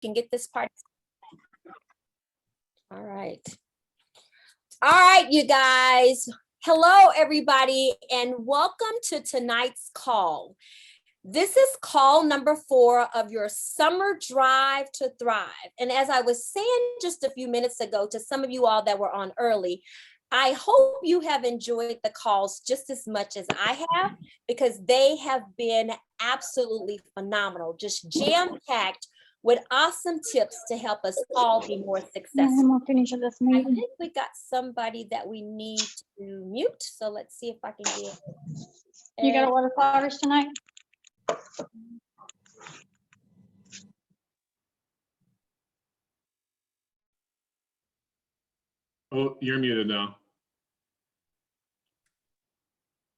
can get this part. All right. All right, you guys. Hello, everybody, and welcome to tonight's call. This is call number 4 of your summer drive to thrive. And as I was saying just a few minutes ago to some of you all that were on early, I hope you have enjoyed the calls just as much as I have, because they have been absolutely phenomenal, just jam-packed with awesome tips to help us all be more successful. I think we got somebody that we need to mute, so let's see if I can get. You got a water flowers tonight? Oh, you're muted now.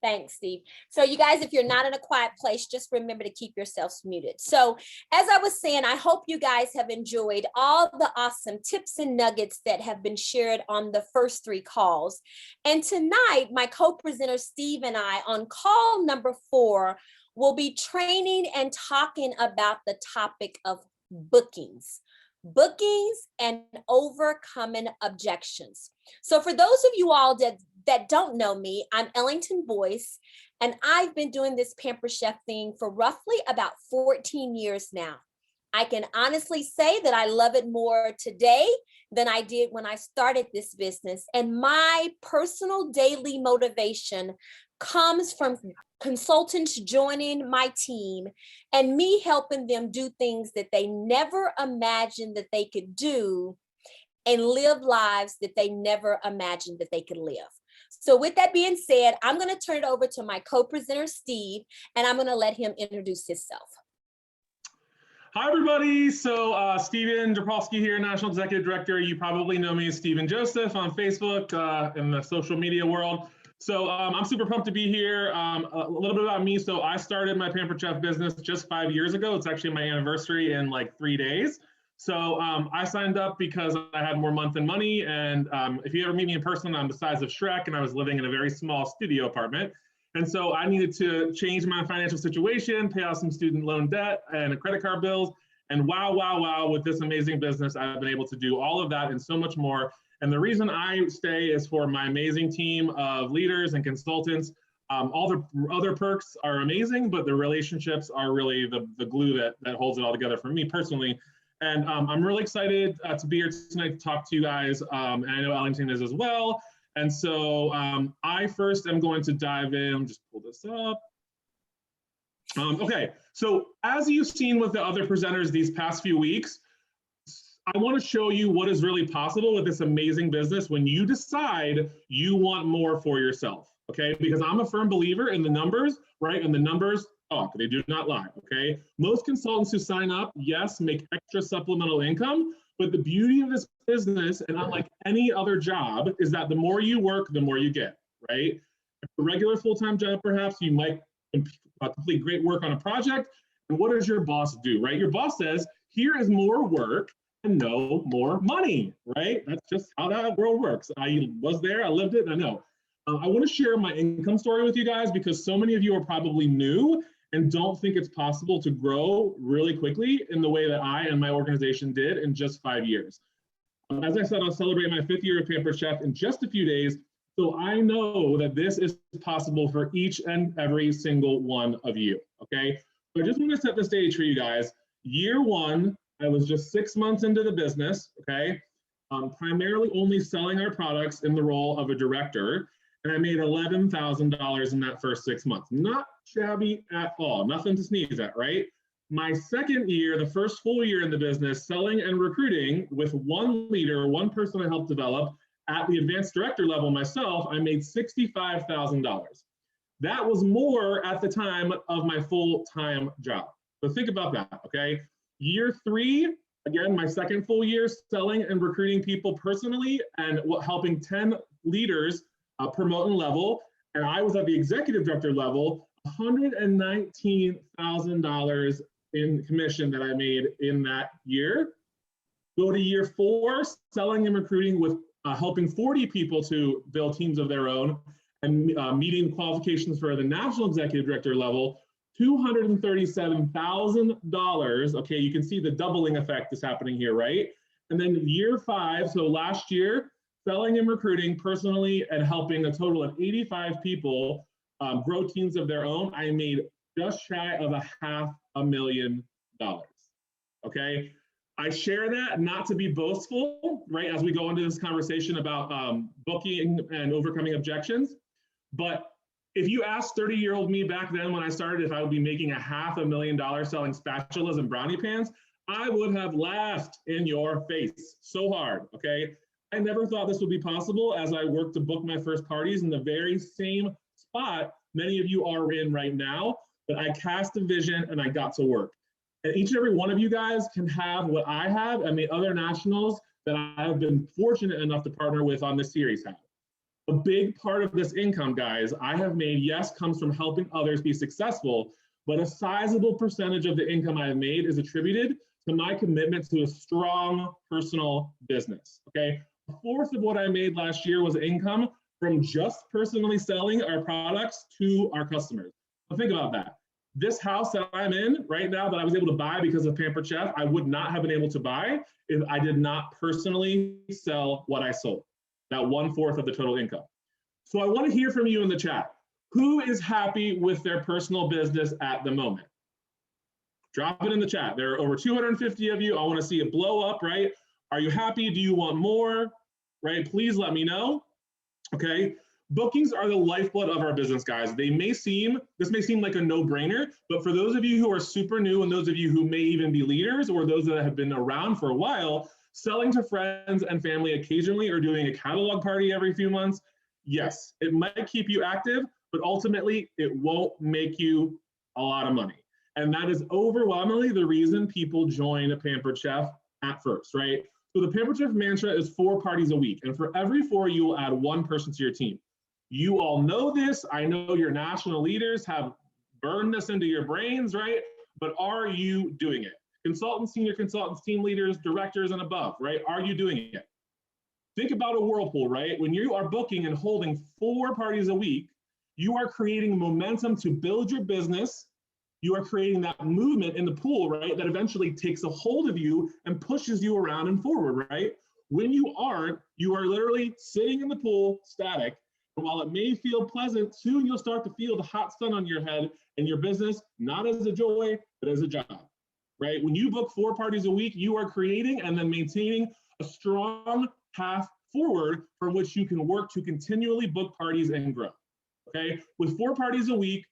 Thanks, Steve. So you guys, if you're not in a quiet place, just remember to keep yourselves muted. So as I was saying, I hope you guys have enjoyed all the awesome tips and nuggets that have been shared on the first 3 calls. And tonight, my co-presenter Steve and I on call number 4 will be training and talking about the topic of bookings and overcoming objections. So for those of you all that don't know me, I'm Ellengton Boyce, and I've been doing this Pamper Chef thing for roughly about 14 years now. I can honestly say that I love it more today than I did when I started this business. And my personal daily motivation comes from consultants joining my team and me helping them do things that they never imagined that they could do and live lives that they never imagined that they could live. So with that being said, I'm going to turn it over to my co-presenter, Steve, and I'm going to let him introduce himself. Hi, everybody. So Steven Drapolsky here, National Executive Director. You probably know me as Steven Joseph on Facebook in the social media world. So I'm super pumped to be here. A little bit about me. So I started my Pamper Chef business just 5 years ago. It's actually my anniversary in like 3 days. So I signed up because I had more month than money. And if you ever meet me in person, I'm the size of Shrek, and I was living in a very small studio apartment. And so I needed to change my financial situation, pay off some student loan debt and credit card bills. And wow, with this amazing business, I've been able to do all of that and so much more. And the reason I stay is for my amazing team of leaders and consultants. All the other perks are amazing, but the relationships are really the glue that holds it all together for me personally. And I'm really excited to be here tonight to talk to you guys. And I know Ellington is as well. And so I first am going to dive in. Let me just pull this up. Okay, so as you've seen with the other presenters these past few weeks, I want to show you what is really possible with this amazing business when you decide you want more for yourself, okay? Because I'm a firm believer in the numbers, right? And the numbers talk, they do not lie, okay? Most consultants who sign up, yes, make extra supplemental income, but the beauty of this business, and unlike any other job, is that the more you work, the more you get, right? A regular full-time job, perhaps, you might complete great work on a project, and what does your boss do, right? Your boss says, here is more work and no more money, right? That's just how that world works. I was there, I lived it, and I know. I want to share my income story with you guys because so many of you are probably new and don't think it's possible to grow really quickly in the way that I and my organization did in just 5 years. As I said, I'll celebrate my 5th year of Pamper Chef in just a few days. So I know that this is possible for each and every single one of you, okay? So I just want to set the stage for you guys. Year 1, I was just 6 months into the business, okay? Primarily only selling our products in the role of a director. And I made $11,000 in that first 6 months. Not shabby at all, nothing to sneeze at, right? My second year, the first full year in the business, selling and recruiting with one leader, one person I helped develop at the advanced director level myself, I made $65,000. That was more at the time of my full-time job. So think about that, okay? Year 3, again, my second full year selling and recruiting people personally and helping 10 leaders promote and level. And I was at the executive director level, $119,000 in commission that I made in that year. Go to year 4, selling and recruiting with helping 40 people to build teams of their own and meeting qualifications for the national executive director level, $237,000. Okay, you can see the doubling effect is happening here, right? And then year 5, so last year, selling and recruiting personally and helping a total of 85 people grow teams of their own, I made just shy of $500,000. Okay, I share that not to be boastful, right, as we go into this conversation about booking and overcoming objections, but if you asked 30-year-old me back then when I started if I would be making $500,000 selling spatulas and brownie pans, I would have laughed in your face so hard, okay? I never thought this would be possible as I worked to book my first parties in the very same spot many of you are in right now, but I cast a vision and I got to work. And each and every one of you guys can have what I have and the other nationals that I have been fortunate enough to partner with on this series have. A big part of this income, guys, I have made, yes, comes from helping others be successful, but a sizable percentage of the income I have made is attributed to my commitment to a strong personal business, okay? A fourth of what I made last year was income from just personally selling our products to our customers. So think about that. This house that I'm in right now that I was able to buy because of Pampered Chef, I would not have been able to buy if I did not personally sell what I sold, that 1/4 of the total income. So I want to hear from you in the chat. Who is happy with their personal business at the moment? Drop it in the chat. There are over 250 of you. I want to see it blow up, right? Are you happy? Do you want more? Right? Please let me know. Okay. Bookings are the lifeblood of our business, guys. This may seem like a no-brainer, but for those of you who are super new and those of you who may even be leaders or those that have been around for a while, selling to friends and family occasionally or doing a catalog party every few months, yes, it might keep you active, but ultimately it won't make you a lot of money. And that is overwhelmingly the reason people join a Pampered Chef at first, right? So the Pampered Chef mantra is 4 parties a week. And for every 4, you will add 1 person to your team. You all know this. I know your national leaders have burned this into your brains, right? But are you doing it? Consultants, senior consultants, team leaders, directors, and above, right? Are you doing it? Think about a whirlpool, right? When you are booking and holding 4 parties a week, you are creating momentum to build your business. You are creating that movement in the pool, right? That eventually takes a hold of you and pushes you around and forward, right? When you aren't, you are literally sitting in the pool, static. And while it may feel pleasant, soon you'll start to feel the hot sun on your head and your business, not as a joy, but as a job, right? When you book 4 parties a week, you are creating and then maintaining a strong path forward from which you can work to continually book parties and grow, okay? With 4 parties a week,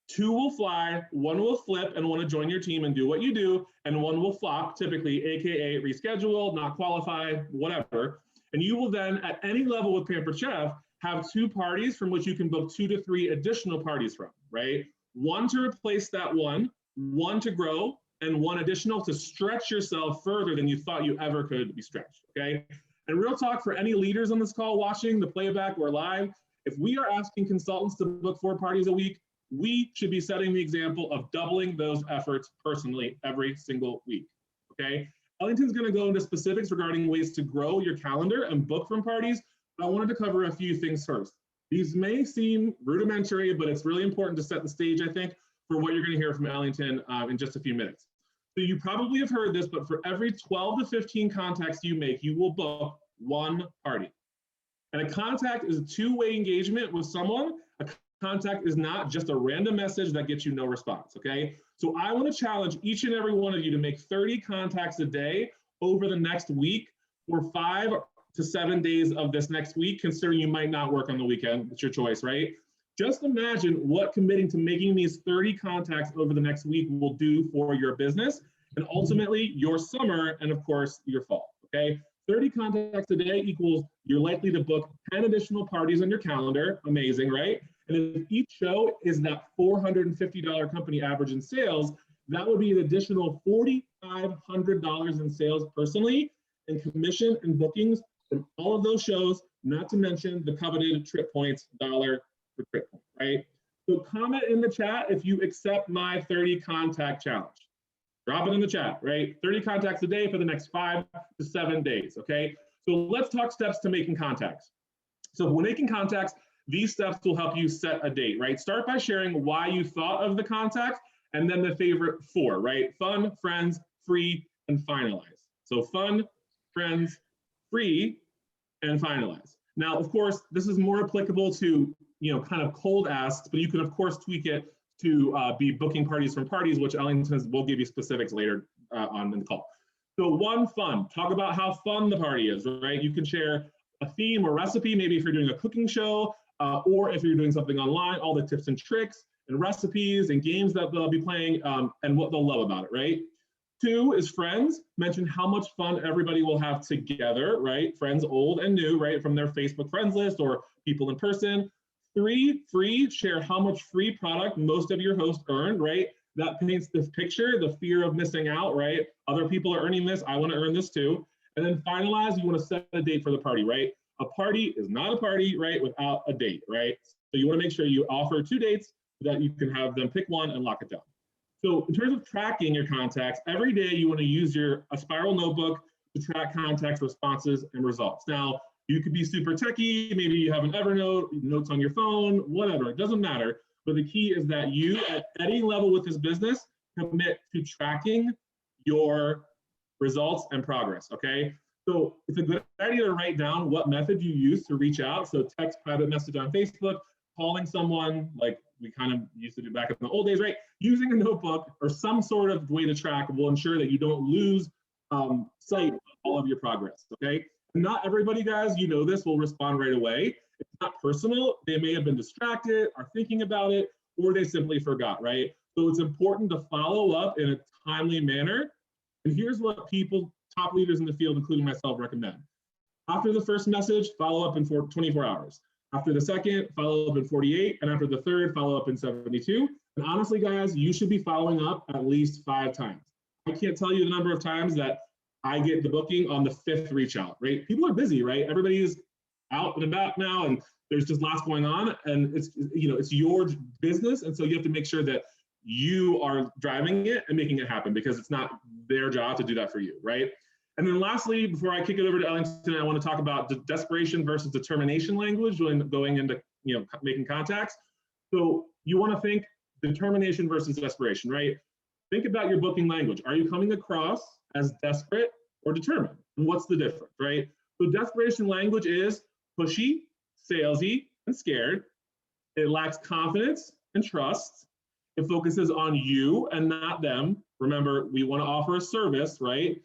2 will fly, 1 will flip and want to join your team and do what you do, and 1 will flop, typically, AKA reschedule, not qualify, whatever. And you will then, at any level with Pampered Chef, have 2 parties from which you can book 2 to 3 additional parties from, right? 1 to replace that 1 to grow, and 1 additional to stretch yourself further than you thought you ever could be stretched, okay? And real talk for any leaders on this call watching the playback or live, if we are asking consultants to book 4 parties a week, we should be setting the example of doubling those efforts personally every single week, okay? Ellington's gonna go into specifics regarding ways to grow your calendar and book from parties, but I wanted to cover a few things first. These may seem rudimentary, but it's really important to set the stage, I think, for what you're gonna hear from Ellington in just a few minutes. So you probably have heard this, but for every 12 to 15 contacts you make, you will book 1 party. And a contact is a 2-way engagement with someone. A contact is not just a random message that gets you no response, okay? So I want to challenge each and every one of you to make 30 contacts a day over the next week or 5 to 7 days of this next week, considering you might not work on the weekend. It's your choice, right? Just imagine what committing to making these 30 contacts over the next week will do for your business and ultimately your summer and of course your fall, okay? 30 contacts a day equals you're likely to book 10 additional parties on your calendar. Amazing, right? And if each show is that $450 company average in sales, that would be an additional $4,500 in sales personally and commission and bookings from all of those shows, not to mention the coveted trip points, dollar per trip point, right? So comment in the chat if you accept my 30 contact challenge. Drop it in the chat, right? 30 contacts a day for the next 5 to 7 days, okay? So let's talk steps to making contacts. So when making contacts, these steps will help you set a date, right? Start by sharing why you thought of the contact and then the favorite four, right? Fun, friends, free, and finalize. So fun, friends, free, and finalize. Now, of course, this is more applicable to, kind of cold asks, but you can, of course, tweak it to be booking parties from parties, which Ellington will give you specifics later on in the call. So one, fun. Talk about how fun the party is, right? You can share a theme or recipe, maybe if you're doing a cooking show, or if you're doing something online, all the tips and tricks and recipes and games that they'll be playing, and what they'll love about it, right? Two is friends. Mention how much fun everybody will have together, right? Friends old and new, right? From their Facebook friends list or people in person. Three, free. Share how much free product most of your hosts earned, right? That paints this picture, the fear of missing out, right? Other people are earning this, I want to earn this too. And then finalize, you want to set a date for the party, right? A party is not a party, right, without a date, right? So you want to make sure you offer 2 dates so that you can have them pick one and lock it down. So in terms of tracking your contacts, every day you want to use a spiral notebook to track contacts, responses, and results. Now, you could be super techie, maybe you have an Evernote, notes on your phone, whatever, it doesn't matter. But the key is that you, at any level with this business, commit to tracking your results and progress, okay? So it's a good idea to write down what method you use to reach out. So text, private message on Facebook, calling someone like we kind of used to do back in the old days, right? Using a notebook or some sort of way to track will ensure that you don't lose sight of all of your progress, okay? Not everybody, guys, this, will respond right away. It's not personal. They may have been distracted, are thinking about it, or they simply forgot, right? So it's important to follow up in a timely manner. And here's what top leaders in the field, including myself, recommend. After the first message, follow up in 24 hours. After the second, follow up in 48. And after the third, follow up in 72. And honestly, guys, you should be following up at least 5 times. I can't tell you the number of times that I get the booking on the 5th reach out, right? People are busy, right? Everybody's out and about now, and there's just lots going on, and it's your business, and so you have to make sure that you are driving it and making it happen, because it's not their job to do that for you, right? And then lastly, before I kick it over to Ellington, I want to talk about the desperation versus determination language when going into making contacts. So you want to think determination versus desperation, right? Think about your booking language. Are you coming across as desperate or determined? And what's the difference, right? So desperation language is pushy, salesy, and scared. It lacks confidence and trust. It focuses on you and not them. Remember, we want to offer a service, right?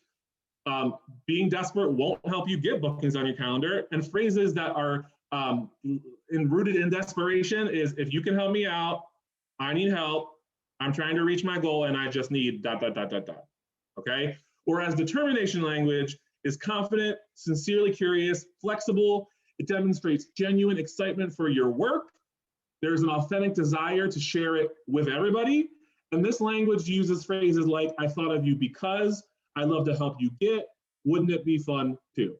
Being desperate won't help you get bookings on your calendar. And phrases that are rooted in desperation is, if you can help me out, I need help, I'm trying to reach my goal, and I just need ... Okay? Whereas determination language is confident, sincerely curious, flexible. It demonstrates genuine excitement for your work. There's an authentic desire to share it with everybody. And this language uses phrases like, I thought of you because, I love to help you get, wouldn't it be fun too?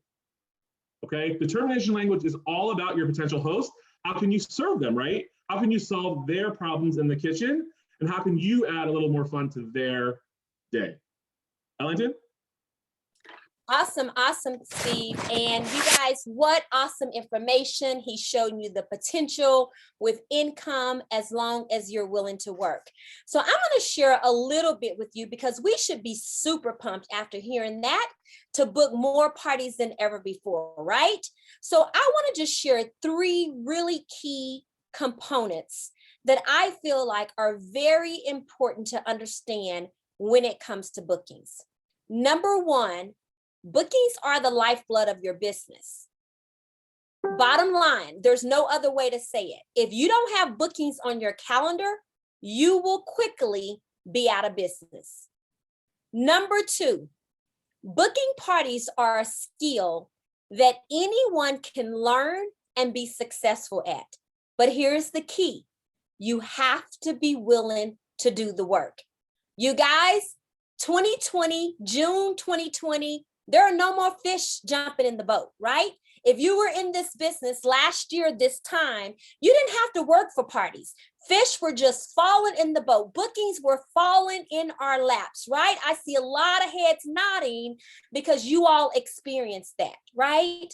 Okay, determination language is all about your potential host. How can you serve them, right? How can you solve their problems in the kitchen? And how can you add a little more fun to their day? Ellington? Awesome, Steve. And you guys, what awesome information. He's showing you the potential with income as long as you're willing to work. So I'm going to share a little bit with you, because we should be super pumped after hearing that to book more parties than ever before, right? So I want to just share 3 really key components that I feel like are very important to understand when it comes to bookings. Number 1, bookings are the lifeblood of your business. Bottom line, there's no other way to say it. If you don't have bookings on your calendar, you will quickly be out of business. Number 2, booking parties are a skill that anyone can learn and be successful at. But here's the key. You have to be willing to do the work. You guys, 2020, June 2020, there are no more fish jumping in the boat, right? If you were in this business last year, this time, you didn't have to work for parties. Fish were just falling in the boat. Bookings were falling in our laps, right? I see a lot of heads nodding because you all experienced that, right?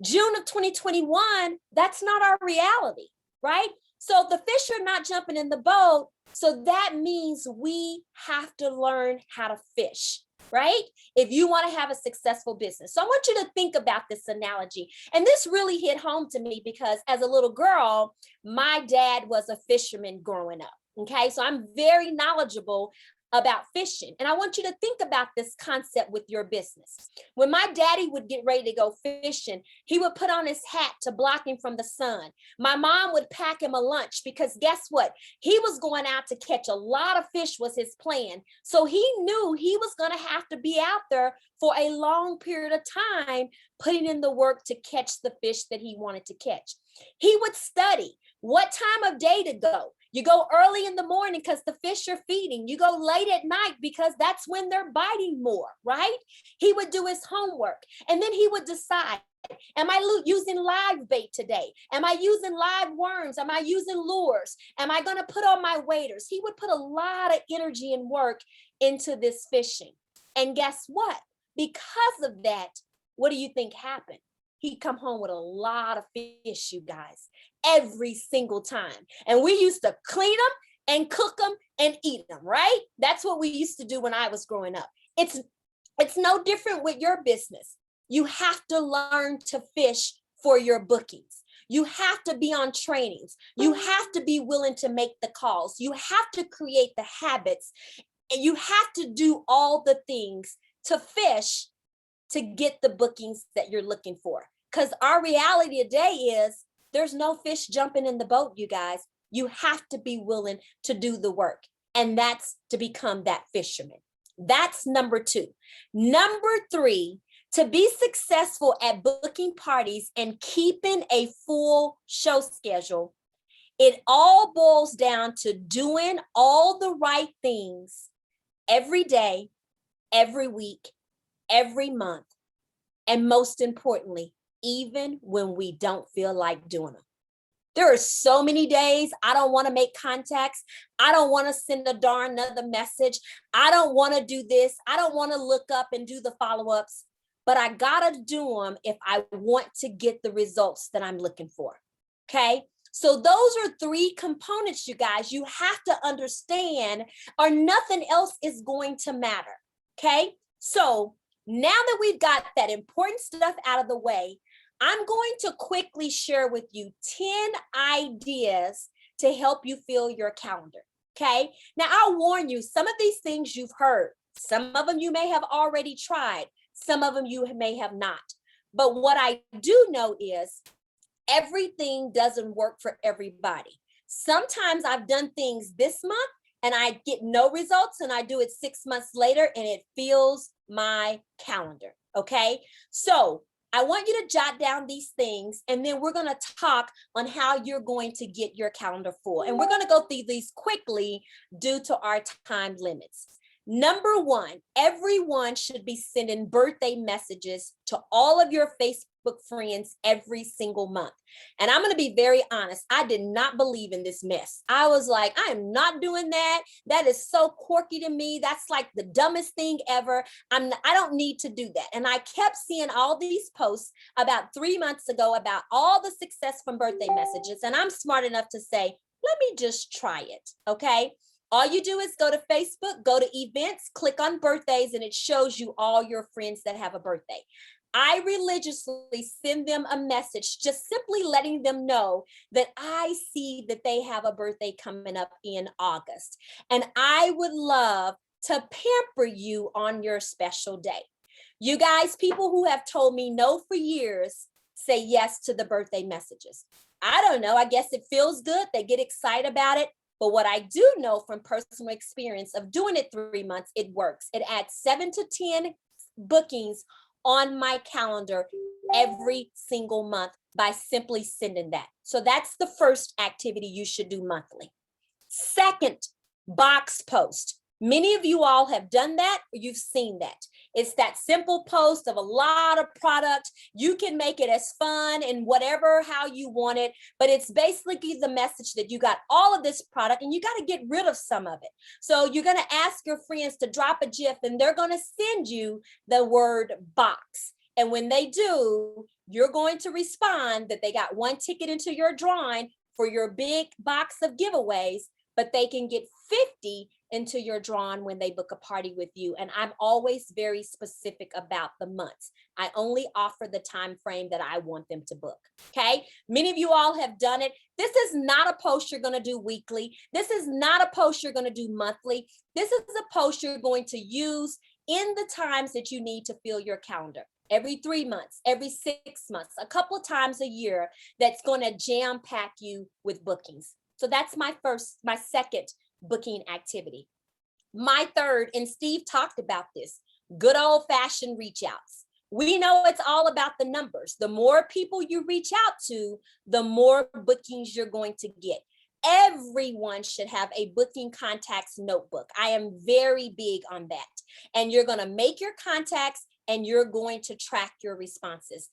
June of 2021, that's not our reality, right? So the fish are not jumping in the boat. So that means we have to learn how to fish, right? If you want to have a successful business. So I want you to think about this analogy. And this really hit home to me because as a little girl, my dad was a fisherman growing up. Okay, so I'm very knowledgeable about fishing. And I want you to think about this concept with your business. When my daddy would get ready to go fishing, he would put on his hat to block him from the sun. My mom would pack him a lunch because guess what? He was going out to catch a lot of fish was his plan. So he knew he was going to have to be out there for a long period of time, putting in the work to catch the fish that he wanted to catch. He would study what time of day to go. You go early in the morning because the fish are feeding. You go late at night because that's when they're biting more, right? He would do his homework and then he would decide, am I using live bait today? Am I using live worms? Am I using lures? Am I going to put on my waders? He would put a lot of energy and work into this fishing. And guess what? Because of that, what do you think happened? He'd come home with a lot of fish, you guys, every single time. And we used to clean them and cook them and eat them, right? That's what we used to do when I was growing up. It's no different with your business. You have to learn to fish for your bookings. You have to be on trainings. You have to be willing to make the calls. You have to create the habits. And you have to do all the things to fish to get the bookings that you're looking for. Because our reality today is there's no fish jumping in the boat, you guys. You have to be willing to do the work. And that's to become that fisherman. That's number 2. Number 3, to be successful at booking parties and keeping a full show schedule, it all boils down to doing all the right things every day, every week, every month, and most importantly, even when we don't feel like doing them. There are so many days I don't want to make contacts. I don't want to send a darn another message. I don't want to do this. I don't want to look up and do the follow-ups, but I got to do them if I want to get the results that I'm looking for. Okay. So those are 3 components, you guys, you have to understand, or nothing else is going to matter. Okay. So now that we've got that important stuff out of the way, I'm going to quickly share with you 10 ideas to help you fill your calendar, okay? Now, I'll warn you, some of these things you've heard. Some of them you may have already tried. Some of them you may have not. But what I do know is everything doesn't work for everybody. Sometimes I've done things this month and I get no results, and I do it 6 months later and it fills my calendar, okay? So I want you to jot down these things, and then we're going to talk on how you're going to get your calendar full. And we're going to go through these quickly due to our time limits. Number 1, everyone should be sending birthday messages to all of your Facebook friends every single month. And I'm going to be very honest. I did not believe in this mess. I was like, I am not doing that. That is so quirky to me. That's like the dumbest thing ever. I don't need to do that. And I kept seeing all these posts about 3 months ago about all the success from birthday messages. And I'm smart enough to say, let me just try it. Okay. All you do is go to Facebook, go to events, click on birthdays, and it shows you all your friends that have a birthday. I religiously send them a message, just simply letting them know that I see that they have a birthday coming up in August. And I would love to pamper you on your special day. You guys, people who have told me no for years, say yes to the birthday messages. I don't know. I guess it feels good. They get excited about it. But what I do know from personal experience of doing it 3 months, it works. It adds 7 to 10 bookings on my calendar every single month by simply sending that. So that's the first activity you should do monthly. Second, box post. Many of you all have done that, or you've seen that. It's that simple post of a lot of product. You can make it as fun and whatever, how you want it, but it's basically the message that you got all of this product and you got to get rid of some of it. So you're going to ask your friends to drop a GIF and they're going to send you the word box. And when they do, you're going to respond that they got 1 ticket into your drawing for your big box of giveaways, but they can get 50 into your drawing when they book a party with you. And I'm always very specific about the months. I only offer the time frame that I want them to book. Okay. Many of you all have done it. This is not a post you're going to do weekly. This is not a post you're going to do monthly. This is a post you're going to use in the times that you need to fill your calendar. Every 3 months, every 6 months, a couple of times a year, that's going to jam pack you with bookings. So that's my second booking activity. My third, and Steve talked about this, good old fashioned reach outs. We know it's all about the numbers. The more people you reach out to, the more bookings you're going to get. Everyone should have a booking contacts notebook. I am very big on that. And you're going to make your contacts and you're going to track your responses.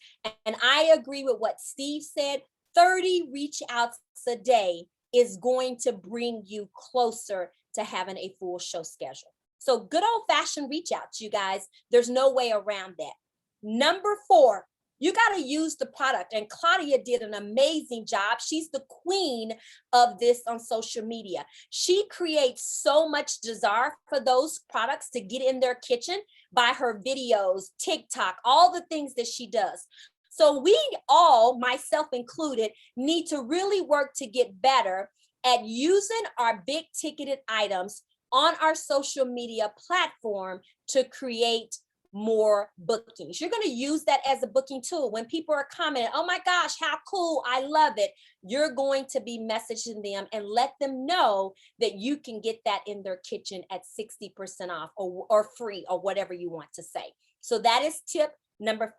And I agree with what Steve said, 30 reach outs a day is going to bring you closer to having a full show schedule. So good old fashioned reach outs, you guys. There's no way around that. Number 4, you got to use the product. And Claudia did an amazing job. She's the queen of this on social media. She creates so much desire for those products to get in their kitchen by her videos, TikTok, all the things that she does. So we all, myself included, need to really work to get better at using our big ticketed items on our social media platform to create more bookings. You're going to use that as a booking tool. When people are commenting, oh my gosh, how cool, I love it. You're going to be messaging them and let them know that you can get that in their kitchen at 60% off or free or whatever you want to say. So that is tip number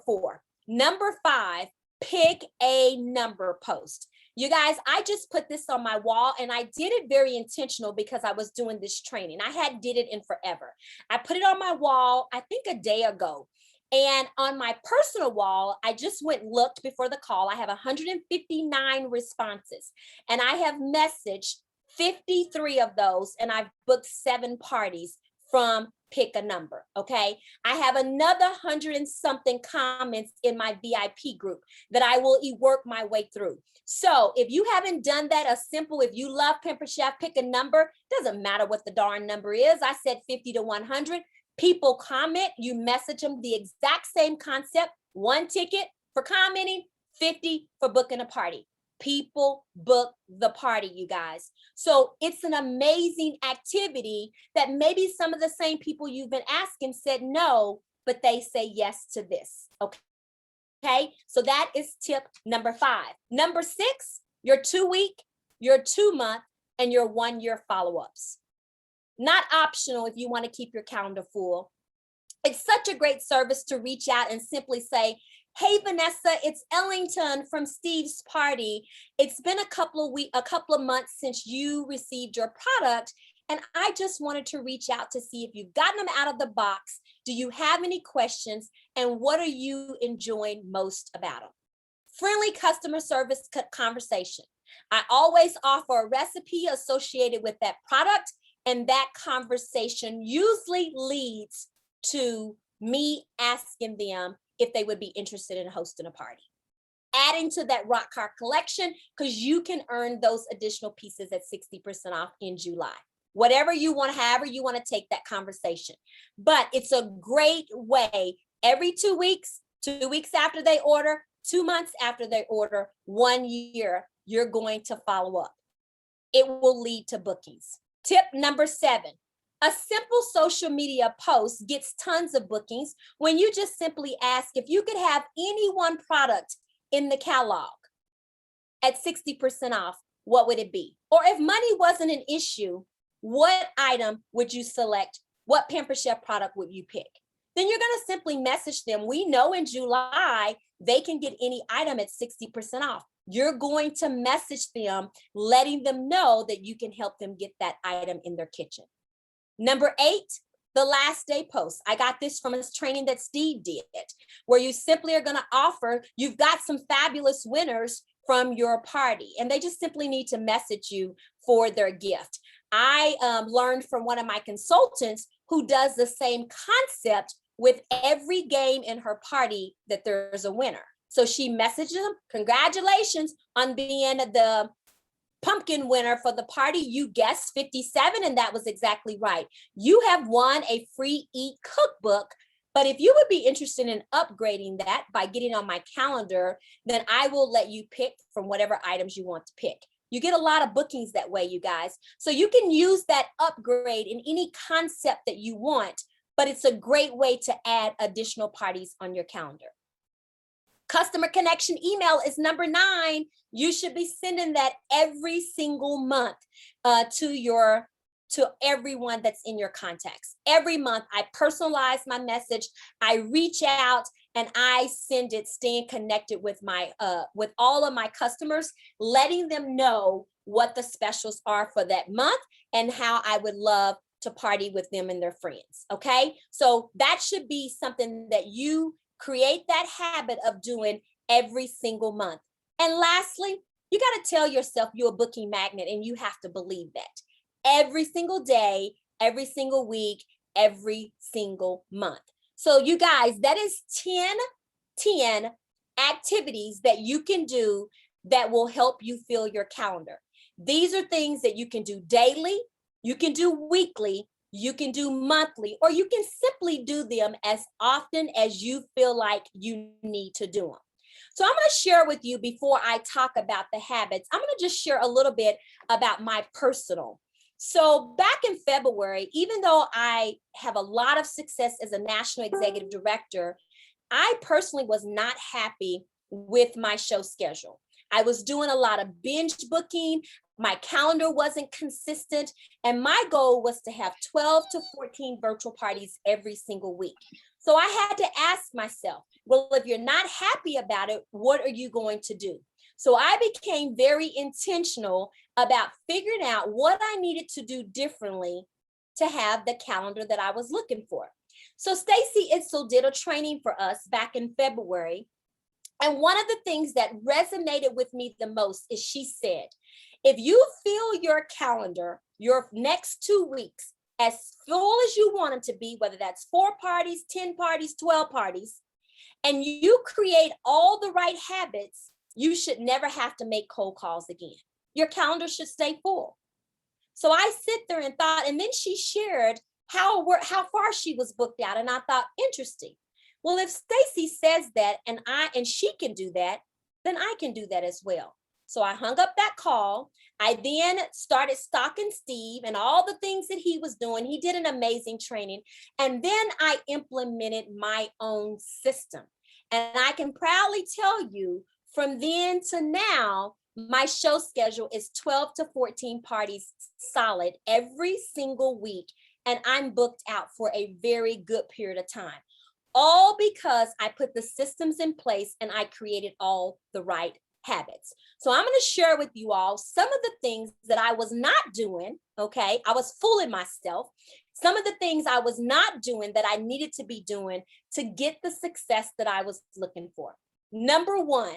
4. Number 5, pick a number post. You guys, I just put this on my wall and I did it very intentional because I was doing this training. I did it in forever. I put it on my wall, I think a day ago. And on my personal wall, I just went and looked before the call. I have 159 responses and I have messaged 53 of those and I've booked 7 parties from pick a number, okay? I have another 100 and something comments in my VIP group that I will work my way through. So if you haven't done that, if you love Pampered Chef, pick a number, doesn't matter what the darn number is. I said 50 to 100. People comment, you message them the exact same concept, 1 ticket for commenting, 50 for booking a party. People book the party, you guys. So it's an amazing activity that maybe some of the same people you've been asking said no, but they say yes to this. Okay. So that is tip number 5. Number 6, your 2-week, your 2-month, and your 1-year follow-ups. Not optional if you want to keep your calendar full. It's such a great service to reach out and simply say, hey, Vanessa, it's Ellengton from Steve's party. It's been a couple of months since you received your product. And I just wanted to reach out to see if you've gotten them out of the box. Do you have any questions? And what are you enjoying most about them? Friendly customer service conversation. I always offer a recipe associated with that product. And that conversation usually leads to me asking them if they would be interested in hosting a party. Adding to that rock card collection, because you can earn those additional pieces at 60% off in July. Whatever you want, however you want to take that conversation. But it's a great way every 2 weeks, 2 weeks after they order, 2 months after they order, 1 year, you're going to follow up. It will lead to bookings. Tip number 7. A simple social media post gets tons of bookings when you just simply ask if you could have any one product in the catalog at 60% off, what would it be? Or if money wasn't an issue, what item would you select? What Pampered Chef product would you pick? Then you're going to simply message them. We know in July, they can get any item at 60% off. You're going to message them, letting them know that you can help them get that item in their kitchen. Number 8, the last day post. I got this from a training that Steve did, where you simply are going to offer, you've got some fabulous winners from your party, and they just simply need to message you for their gift. I learned from one of my consultants who does the same concept with every game in her party that there's a winner. So she messaged them, congratulations on being the pumpkin winner for the party. You guessed 57, and that was exactly right. You have won a free Eat cookbook. But if you would be interested in upgrading that by getting on my calendar, then I will let you pick from whatever items you want to pick. You get a lot of bookings that way, you guys. So you can use that upgrade in any concept that you want, but it's a great way to add additional parties on your calendar. Customer connection email is number 9. You should be sending that every single month to everyone that's in your contacts. Every month, I personalize my message. I reach out and I send it, staying connected with with all of my customers, letting them know what the specials are for that month and how I would love to party with them and their friends. Okay, so that should be something that you create that habit of doing every single month. And lastly, you got to tell yourself you're a booking magnet, and you have to believe that every single day, every single week, every single month. So you guys, that is 10 activities that you can do that will help you fill your calendar. These are things that you can do daily, you can do weekly, you can do monthly, or you can simply do them as often as you feel like you need to do them. So I'm going to share with you, before I talk about the habits, I'm going to just share a little bit about my personal. So back in February, even though I have a lot of success as a national executive director, I personally was not happy with my show schedule. I was doing a lot of binge booking. My calendar wasn't consistent. And my goal was to have 12 to 14 virtual parties every single week. So I had to ask myself, well, if you're not happy about it, what are you going to do? So I became very intentional about figuring out what I needed to do differently to have the calendar that I was looking for. So Stacy Itzel did a training for us back in February. And one of the things that resonated with me the most is she said, if you fill your calendar, your next 2 weeks, as full as you want them to be, whether that's 4 parties, 10 parties, 12 parties, and you create all the right habits, you should never have to make cold calls again. Your calendar should stay full. So I sit there and thought, and then she shared how far she was booked out. And I thought, interesting. Well, if Stacy says that and she can do that, then I can do that as well. So I hung up that call. I then started stalking Steve and all the things that he was doing. He did an amazing training. And then I implemented my own system. And I can proudly tell you, from then to now, my show schedule is 12 to 14 parties solid every single week. And I'm booked out for a very good period of time. All because I put the systems in place and I created all the right habits. So I'm going to share with you all some of the things that I was not doing. Okay. I was fooling myself. Some of the things I was not doing that I needed to be doing to get the success that I was looking for. Number 1,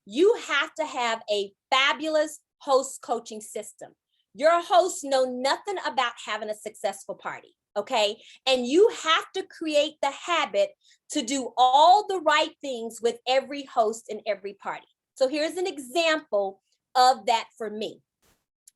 you have to have a fabulous host coaching system. Your hosts know nothing about having a successful party, okay? And you have to create the habit to do all the right things with every host and every party. So here's an example of that for me.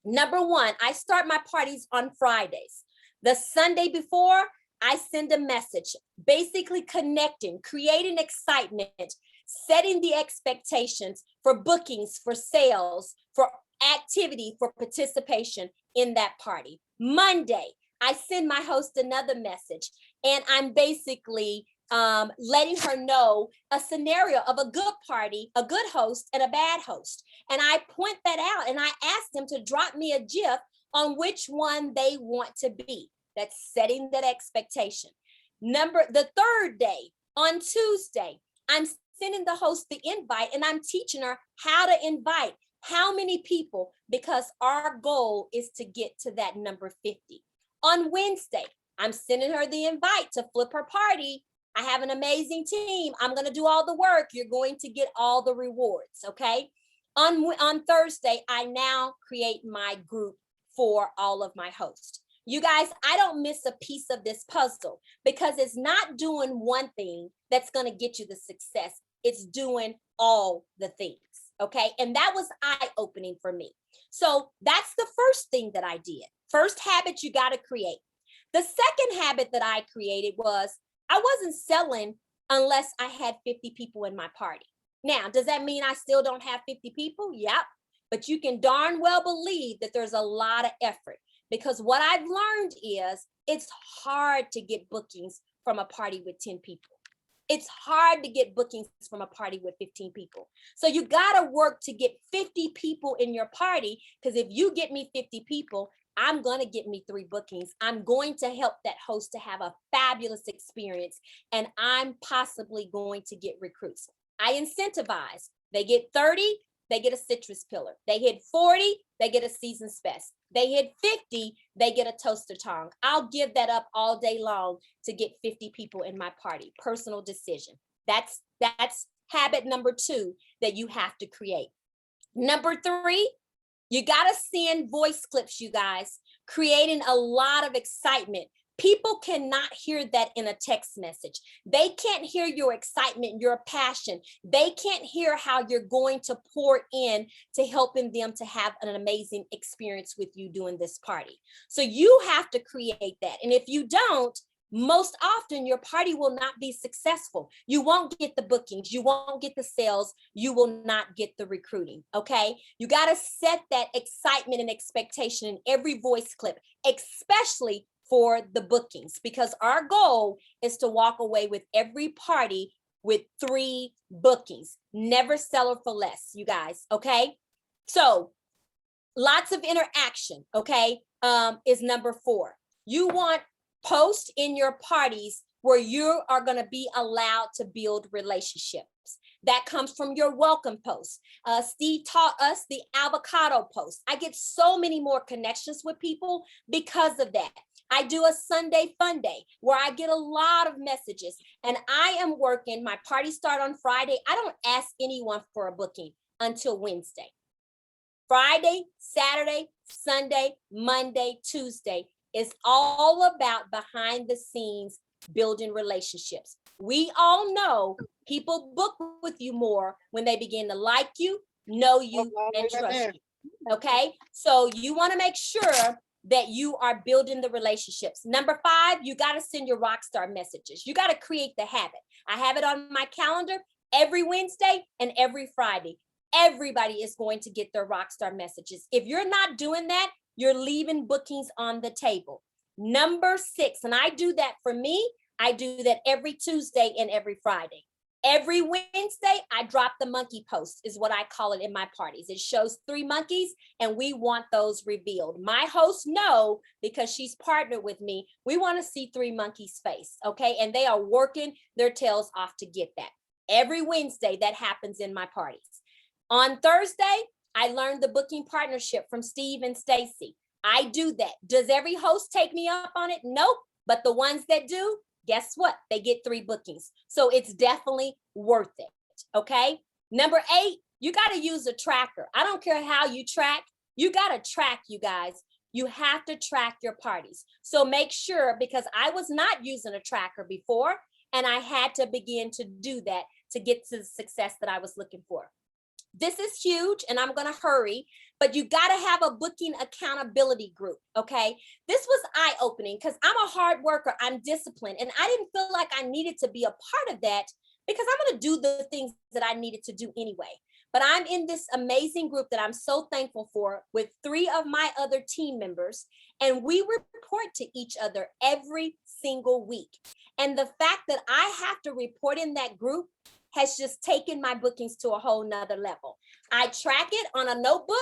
Number 1, I start my parties on Fridays. The Sunday before, I send a message, basically connecting, creating excitement, setting the expectations for bookings, for sales, for activity, for participation in that party. Monday, I send my host another message, and I'm basically letting her know a scenario of a good party, a good host, and a bad host. And I point that out, and I ask them to drop me a GIF on which one they want to be. That's setting that expectation. The third day, on Tuesday, I'm sending the host the invite, and I'm teaching her how to invite, how many people, because our goal is to get to that number 50. On Wednesday, I'm sending her the invite to flip her party. I have an amazing team. I'm going to do all the work. You're going to get all the rewards, okay? On Thursday, I now create my group for all of my hosts. You guys, I don't miss a piece of this puzzle, because it's not doing one thing that's going to get you the success. It's doing all the things. Okay. And that was eye-opening for me. So that's the first thing that I did. First habit you got to create. The second habit that I created was I wasn't selling unless I had 50 people in my party. Now, does that mean I still don't have 50 people? Yep. But you can darn well believe that there's a lot of effort, because what I've learned is it's hard to get bookings from a party with 10 people. It's hard to get bookings from a party with 15 people. So you got to work to get 50 people in your party, because if you get me 50 people, I'm going to get me 3 bookings. I'm going to help that host to have a fabulous experience, and I'm possibly going to get recruits. I incentivize. They get 30, they get a citrus pillar. They hit 40, they get a seasoned spec. They hit 50, they get a toaster tongue. I'll give that up all day long to get 50 people in my party. Personal decision. That's habit number 2 that you have to create. Number 3, you got to send voice clips, you guys, creating a lot of excitement. People cannot hear that in a text message. They can't hear your excitement, your passion. They can't hear how you're going to pour in to helping them to have an amazing experience with you doing this party. So you have to create that. And if you don't, most often your party will not be successful. You won't get the bookings. You won't get the sales. You will not get the recruiting. Okay. You got to set that excitement and expectation in every voice clip, especially for the bookings, because our goal is to walk away with every party with 3 bookings. Never settle for less, you guys. Okay. So lots of interaction. Okay. Is number 4. You want post in your parties where you are going to be allowed to build relationships. That comes from your welcome post. Steve taught us the avocado post. I get so many more connections with people because of that. I do a Sunday fun day where I get a lot of messages, and I am working. My parties start on Friday. I don't ask anyone for a booking until Wednesday. Friday, Saturday, Sunday, Monday, Tuesday is all about behind the scenes building relationships. We all know people book with you more when they begin to like you, know you, and trust you. Okay, so you want to make sure that you are building the relationships. Number 5, you got to send your rock star messages. You got to create the habit. I have it on my calendar every Wednesday and every Friday. Everybody is going to get their rock star messages. If you're not doing that, you're leaving bookings on the table. Number 6, and I do that for me, I do that every Tuesday and every Friday. Every Wednesday, I drop the monkey post, is what I call it in my parties. It shows 3 monkeys, and we want those revealed. My hosts know, because she's partnered with me, we want to see 3 monkeys' face, okay? And they are working their tails off to get that. Every Wednesday, that happens in my parties. On Thursday, I learned the booking partnership from Steve and Stacy. I do that. Does every host take me up on it? Nope. But the ones that do, guess what? They get 3 bookings. So it's definitely worth it. Okay. Number 8, you got to use a tracker. I don't care how you track. You got to track, you guys. You have to track your parties. So make sure, because I was not using a tracker before, and I had to begin to do that to get to the success that I was looking for. This is huge, and I'm going to hurry, but you got to have a booking accountability group. Okay. This was eye-opening because I'm a hard worker. I'm disciplined, and I didn't feel like I needed to be a part of that because I'm going to do the things that I needed to do anyway. But I'm in this amazing group that I'm so thankful for with 3 of my other team members, and we report to each other every single week. And the fact that I have to report in that group has just taken my bookings to a whole nother level. I track it on a notebook,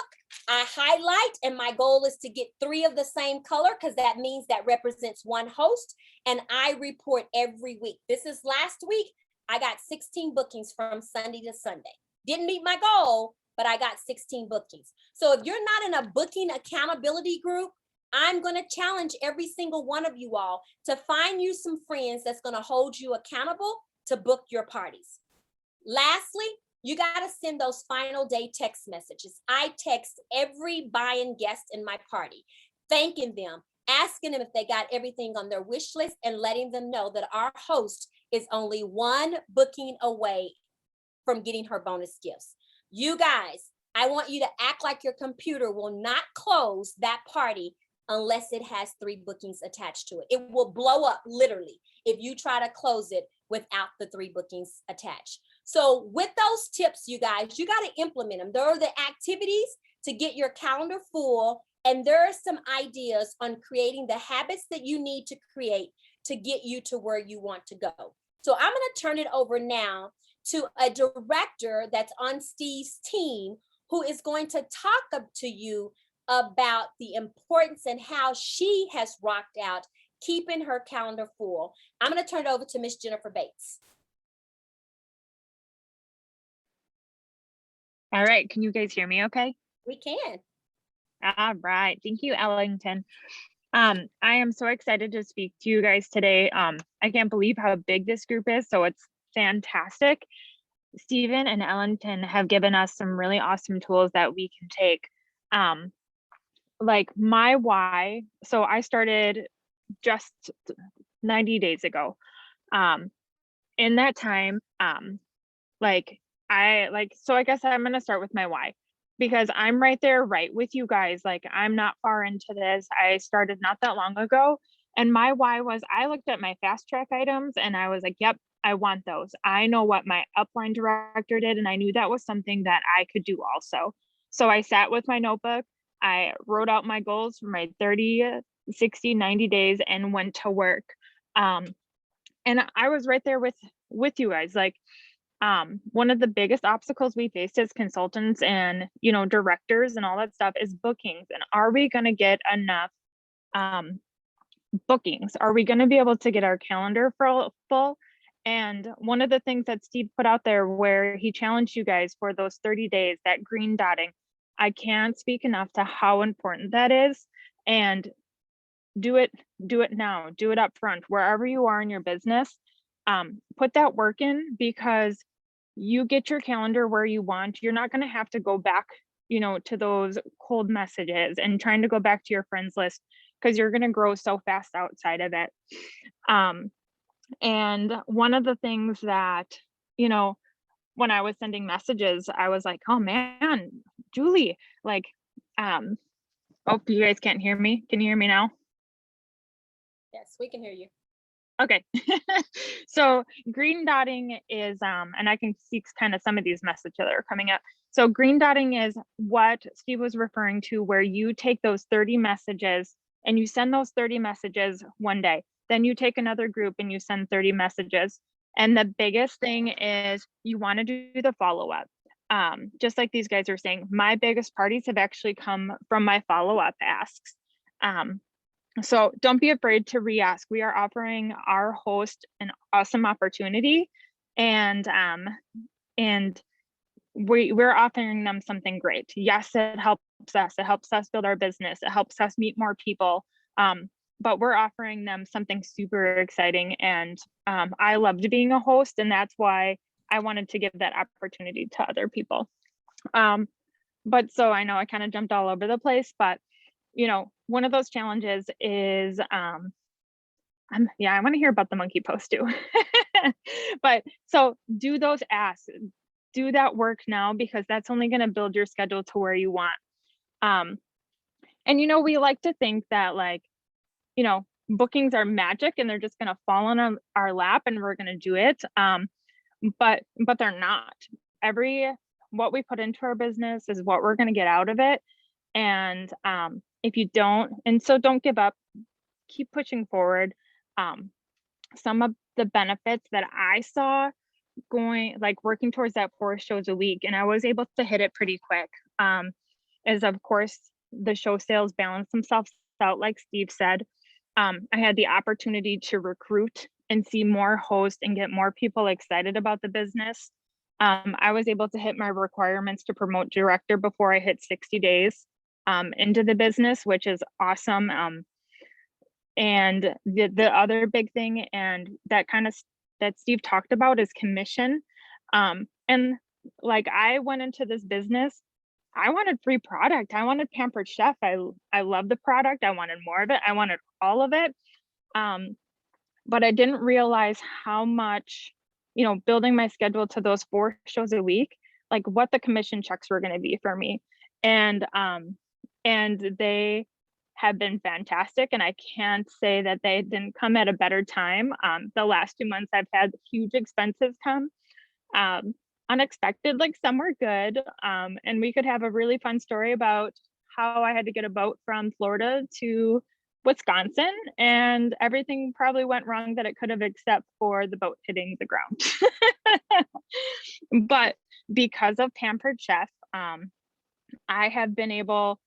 I highlight, and my goal is to get 3 of the same color, because that means that represents 1 host, and I report every week. This is last week. I got 16 bookings from Sunday to Sunday. Didn't meet my goal, but I got 16 bookings. So if you're not in a booking accountability group, I'm going to challenge every single one of you all to find you some friends that's going to hold you accountable to book your parties. Lastly, you got to send those final day text messages. I text every buy-in guest in my party, thanking them, asking them if they got everything on their wish list, and letting them know that our host is only 1 booking away from getting her bonus gifts. You guys, I want you to act like your computer will not close that party unless it has 3 bookings attached to it. It will blow up literally if you try to close it without the 3 bookings attached. So with those tips, you guys, you got to implement them. There are the activities to get your calendar full, and there are some ideas on creating the habits that you need to create to get you to where you want to go. So I'm going to turn it over now to a director that's on Steve's team who is going to talk up to you about the importance and how she has rocked out keeping her calendar full. I'm going to turn it over to Miss Jennifer Bates. All right, can you guys hear me okay? We can. All right, thank you, Ellington. I am so excited to speak to you guys today. I can't believe how big this group is, so it's fantastic. Stephen and Ellington have given us some really awesome tools that we can take. Like my why, so I started just 90 days ago. In that time, so I guess I'm gonna start with my why, because I'm right there, right with you guys. Like, I'm not far into this. I started not that long ago. And my why was, I looked at my fast track items and I was like, yep, I want those. I know what my upline director did, and I knew that was something that I could do also. So I sat with my notebook, I wrote out my goals for my 30, 60, 90 days and went to work. And I was right there with you guys. Like, one of the biggest obstacles we face as consultants and, you know, directors and all that stuff is bookings. And are we going to get enough bookings? Are we going to be able to get our calendar full? And one of the things that Steve put out there, where he challenged you guys for those 30 days, that green dotting, I can't speak enough to how important that is. And do it now, do it up front, wherever you are in your business. Put that work in, because you get your calendar where you want. You're not going to have to go back, you know, to those cold messages and trying to go back to your friends list, because you're going to grow so fast outside of it. And one of the things that, you know, when I was sending messages, I was like, oh man, Julie, like, oh, you guys can't hear me. Can you hear me now? Yes, we can hear you. Okay. So green dotting is, and I can see kind of some of these messages that are coming up. So green dotting is what Steve was referring to, where you take those 30 messages and you send those 30 messages one day. Then you take another group and you send 30 messages. And the biggest thing is you want to do the follow-up. Just like these guys are saying, my biggest parties have actually come from my follow-up asks. So don't be afraid to re-ask. We are offering our host an awesome opportunity, and we're offering them something great. Yes, it helps us. It helps us build our business. It helps us meet more people. But we're offering them something super exciting, and I loved being a host, and that's why I wanted to give that opportunity to other people. But so I know I kind of jumped all over the place, but you know, one of those challenges is, I want to hear about the monkey post too. But so do those asks, do that work now, because that's only going to build your schedule to where you want. And, you know, we like to think that, like, you know, bookings are magic and they're just going to fall on our lap and we're going to do it. But they're not. What we put into our business is what we're going to get out of it. And if you don't, and so don't give up, keep pushing forward. Some of the benefits that I saw working towards that 4 shows a week, and I was able to hit it pretty quick, is of course the show sales balance themselves out, like Steve said. I had the opportunity to recruit and see more hosts and get more people excited about the business. I was able to hit my requirements to promote director before I hit 60 days into the business, which is awesome. And the other big thing, and that Steve talked about, is commission. And like, I went into this business, I wanted free product. I wanted Pampered Chef. I love the product. I wanted more of it. I wanted all of it. But I didn't realize how much building my schedule to those 4 shows a week, like what the commission checks were going to be for me. And they have been fantastic. And I can't say that they didn't come at a better time. The last 2 months I've had huge expenses come, unexpected, like some were good. And we could have a really fun story about how I had to get a boat from Florida to Wisconsin, and everything probably went wrong that it could have, except for the boat hitting the ground. But because of Pampered Chef, I have been able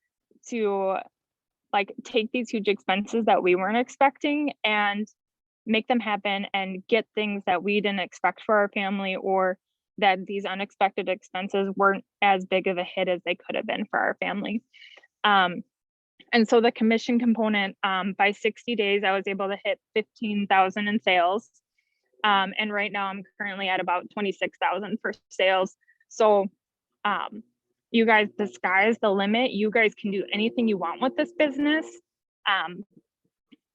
to like take these huge expenses that we weren't expecting and make them happen, and get things that we didn't expect for our family, or that these unexpected expenses weren't as big of a hit as they could have been for our family. And so the commission component, by 60 days, I was able to hit 15,000 in sales. And right now I'm currently at about 26,000 for sales. So you guys, the sky's the limit. You guys can do anything you want with this business.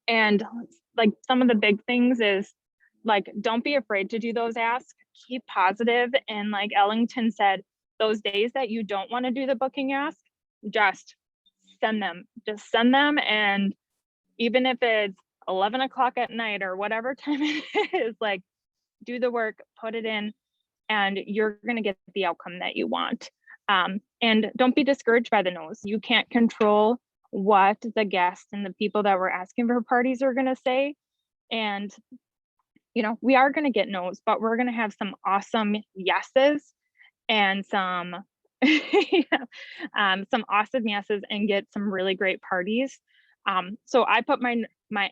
And like some of the big things is like, don't be afraid to do those asks, keep positive. And like Ellington said, those days that you don't want to do the booking ask, just send them. And even if it's 11 o'clock at night or whatever time it is, like do the work, put it in, and you're going to get the outcome that you want. And don't be discouraged by the no's. You can't control what the guests and the people that were asking for parties are going to say. And, we are going to get no's, but we're going to have some awesome yeses and some awesome yeses, and get some really great parties. So I put my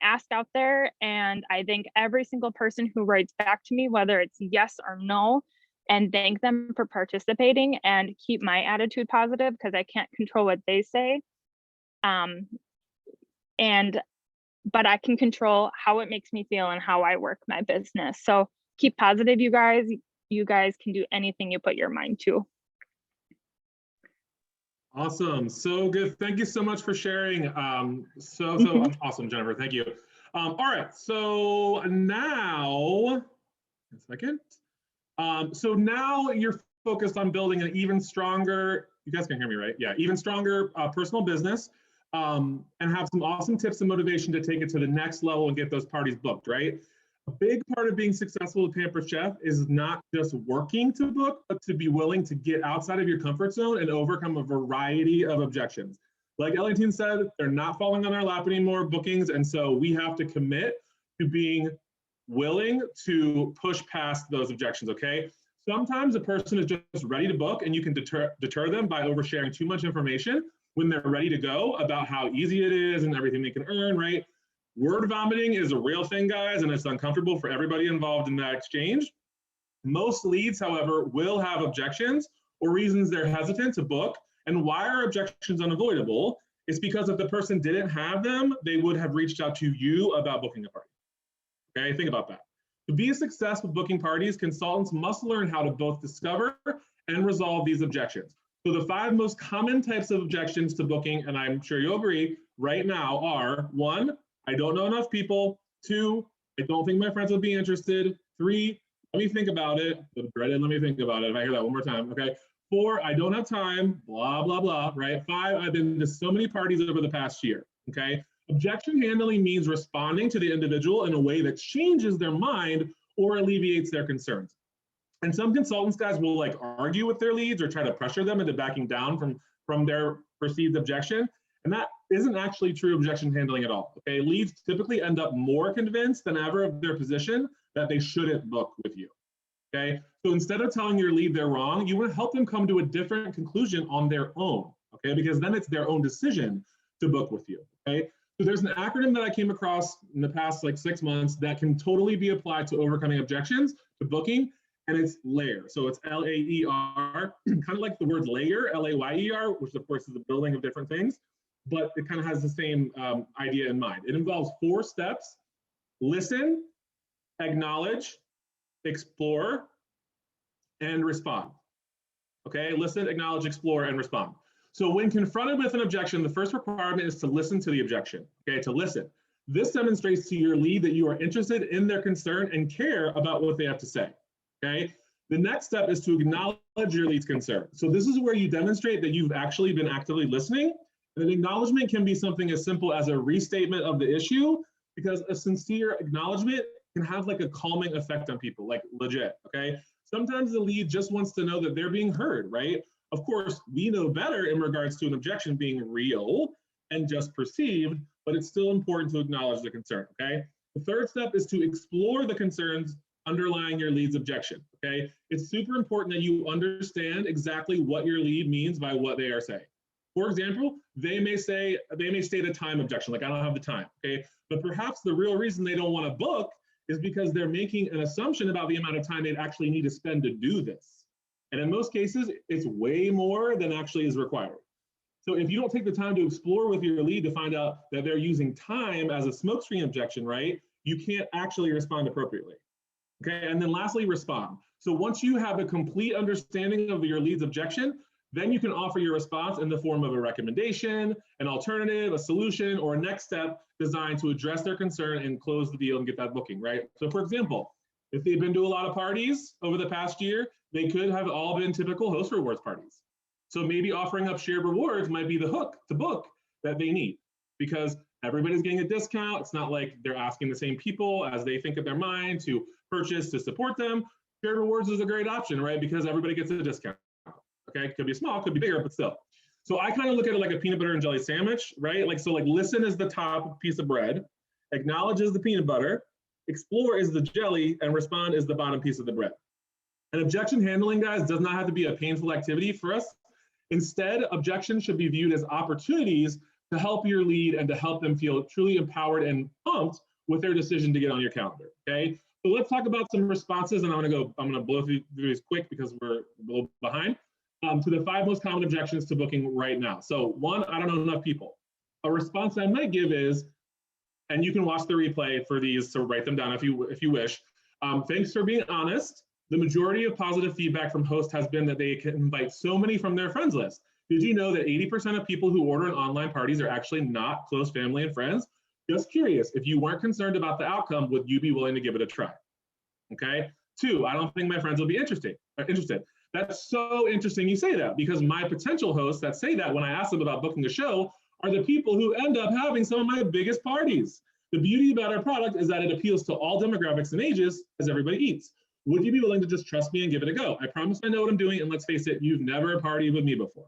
ask out there, and I thank every single person who writes back to me, whether it's yes or no, and thank them for participating, and keep my attitude positive, because I can't control what they say. But I can control how it makes me feel and how I work my business. So keep positive, you guys. You guys can do anything you put your mind to. Awesome. So good. Thank you so much for sharing. So awesome, Jennifer. Thank you. All right. So now, a second. So now you're focused on building an even stronger, you guys can hear me, right? Yeah, even stronger personal business, and have some awesome tips and motivation to take it to the next level and get those parties booked, right? A big part of being successful with Pampered Chef is not just working to book, but to be willing to get outside of your comfort zone and overcome a variety of objections. Like Ellington said, they're not falling on our lap anymore, bookings, and so we have to commit to being willing to push past those objections, okay? Sometimes a person is just ready to book, and you can deter them by oversharing too much information when they're ready to go about how easy it is and everything they can earn, right? Word vomiting is a real thing, guys, and it's uncomfortable for everybody involved in that exchange. Most leads, however, will have objections or reasons they're hesitant to book. And why are objections unavoidable? It's because if the person didn't have them, they would have reached out to you about booking a party. Okay, think about that. To be a success with booking parties, consultants must learn how to both discover and resolve these objections. So the 5 most common types of objections to booking, and I'm sure you'll agree right now, are 1, I don't know enough people. 2, I don't think my friends would be interested. 3, let me think about it. The dreaded, let me think about it. If I hear that one more time, okay. 4, I don't have time, blah, blah, blah, right? 5, I've been to so many parties over the past year, okay? Objection handling means responding to the individual in a way that changes their mind or alleviates their concerns. And some consultants, guys, will like argue with their leads or try to pressure them into backing down from their perceived objection. And that isn't actually true objection handling at all, okay? Leads typically end up more convinced than ever of their position that they shouldn't book with you, okay? So instead of telling your lead they're wrong, you want to help them come to a different conclusion on their own, okay? Because then it's their own decision to book with you, okay? So there's an acronym that I came across in the past like 6 months that can totally be applied to overcoming objections to booking, and it's LAYER. So it's L-A-E-R, kind of like the word layer, L-A-Y-E-R, which of course is a building of different things, but it kind of has the same idea in mind. It involves 4 steps: listen, acknowledge, explore, and respond. Okay, listen, acknowledge, explore, and respond. So when confronted with an objection, the first requirement is to listen to the objection, okay, to listen. This demonstrates to your lead that you are interested in their concern and care about what they have to say, okay? The next step is to acknowledge your lead's concern. So this is where you demonstrate that you've actually been actively listening. And an acknowledgement can be something as simple as a restatement of the issue, because a sincere acknowledgement can have like a calming effect on people, like legit, okay? Sometimes the lead just wants to know that they're being heard, right? Of course, we know better in regards to an objection being real and just perceived, but it's still important to acknowledge the concern, okay? The third step is to explore the concerns underlying your lead's objection, okay? It's super important that you understand exactly what your lead means by what they are saying. For example, they may state a time objection, like I don't have the time, okay? But perhaps the real reason they don't want to book is because they're making an assumption about the amount of time they'd actually need to spend to do this. And in most cases, it's way more than actually is required. So if you don't take the time to explore with your lead to find out that they're using time as a smokescreen objection, right, you can't actually respond appropriately. Okay, and then lastly, respond. So once you have a complete understanding of your lead's objection, then you can offer your response in the form of a recommendation, an alternative, a solution, or a next step designed to address their concern and close the deal and get that booking, right? So for example, if they've been to a lot of parties over the past year, they could have all been typical host rewards parties. So maybe offering up shared rewards might be the hook to book that they need, because everybody's getting a discount. It's not like they're asking the same people as they think of their mind to purchase to support them. Shared rewards is a great option, right? Because everybody gets a discount. Okay, could be small, could be bigger, but still. So I kind of look at it like a peanut butter and jelly sandwich, right? Like, so like listen is the top piece of bread, acknowledge is the peanut butter, explore is the jelly, and respond is the bottom piece of the bread. And objection handling, guys, does not have to be a painful activity for us. Instead, objections should be viewed as opportunities to help your lead and to help them feel truly empowered and pumped with their decision to get on your calendar, okay? So let's talk about some responses, and I'm gonna blow through these quick because we're a little behind. To the 5 most common objections to booking right now. So 1, I don't know enough people. A response I might give is, and you can watch the replay for these, so write them down if you wish. Thanks for being honest. The majority of positive feedback from hosts has been that they can invite so many from their friends list. Did you know that 80% of people who order in online parties are actually not close family and friends? Just curious, if you weren't concerned about the outcome, would you be willing to give it a try? Okay. 2, I don't think my friends will be interested. That's so interesting you say that, because my potential hosts that say that when I ask them about booking a show are the people who end up having some of my biggest parties. The beauty about our product is that it appeals to all demographics and ages as everybody eats. Would you be willing to just trust me and give it a go? I promise I know what I'm doing, and let's face it, you've never partied with me before.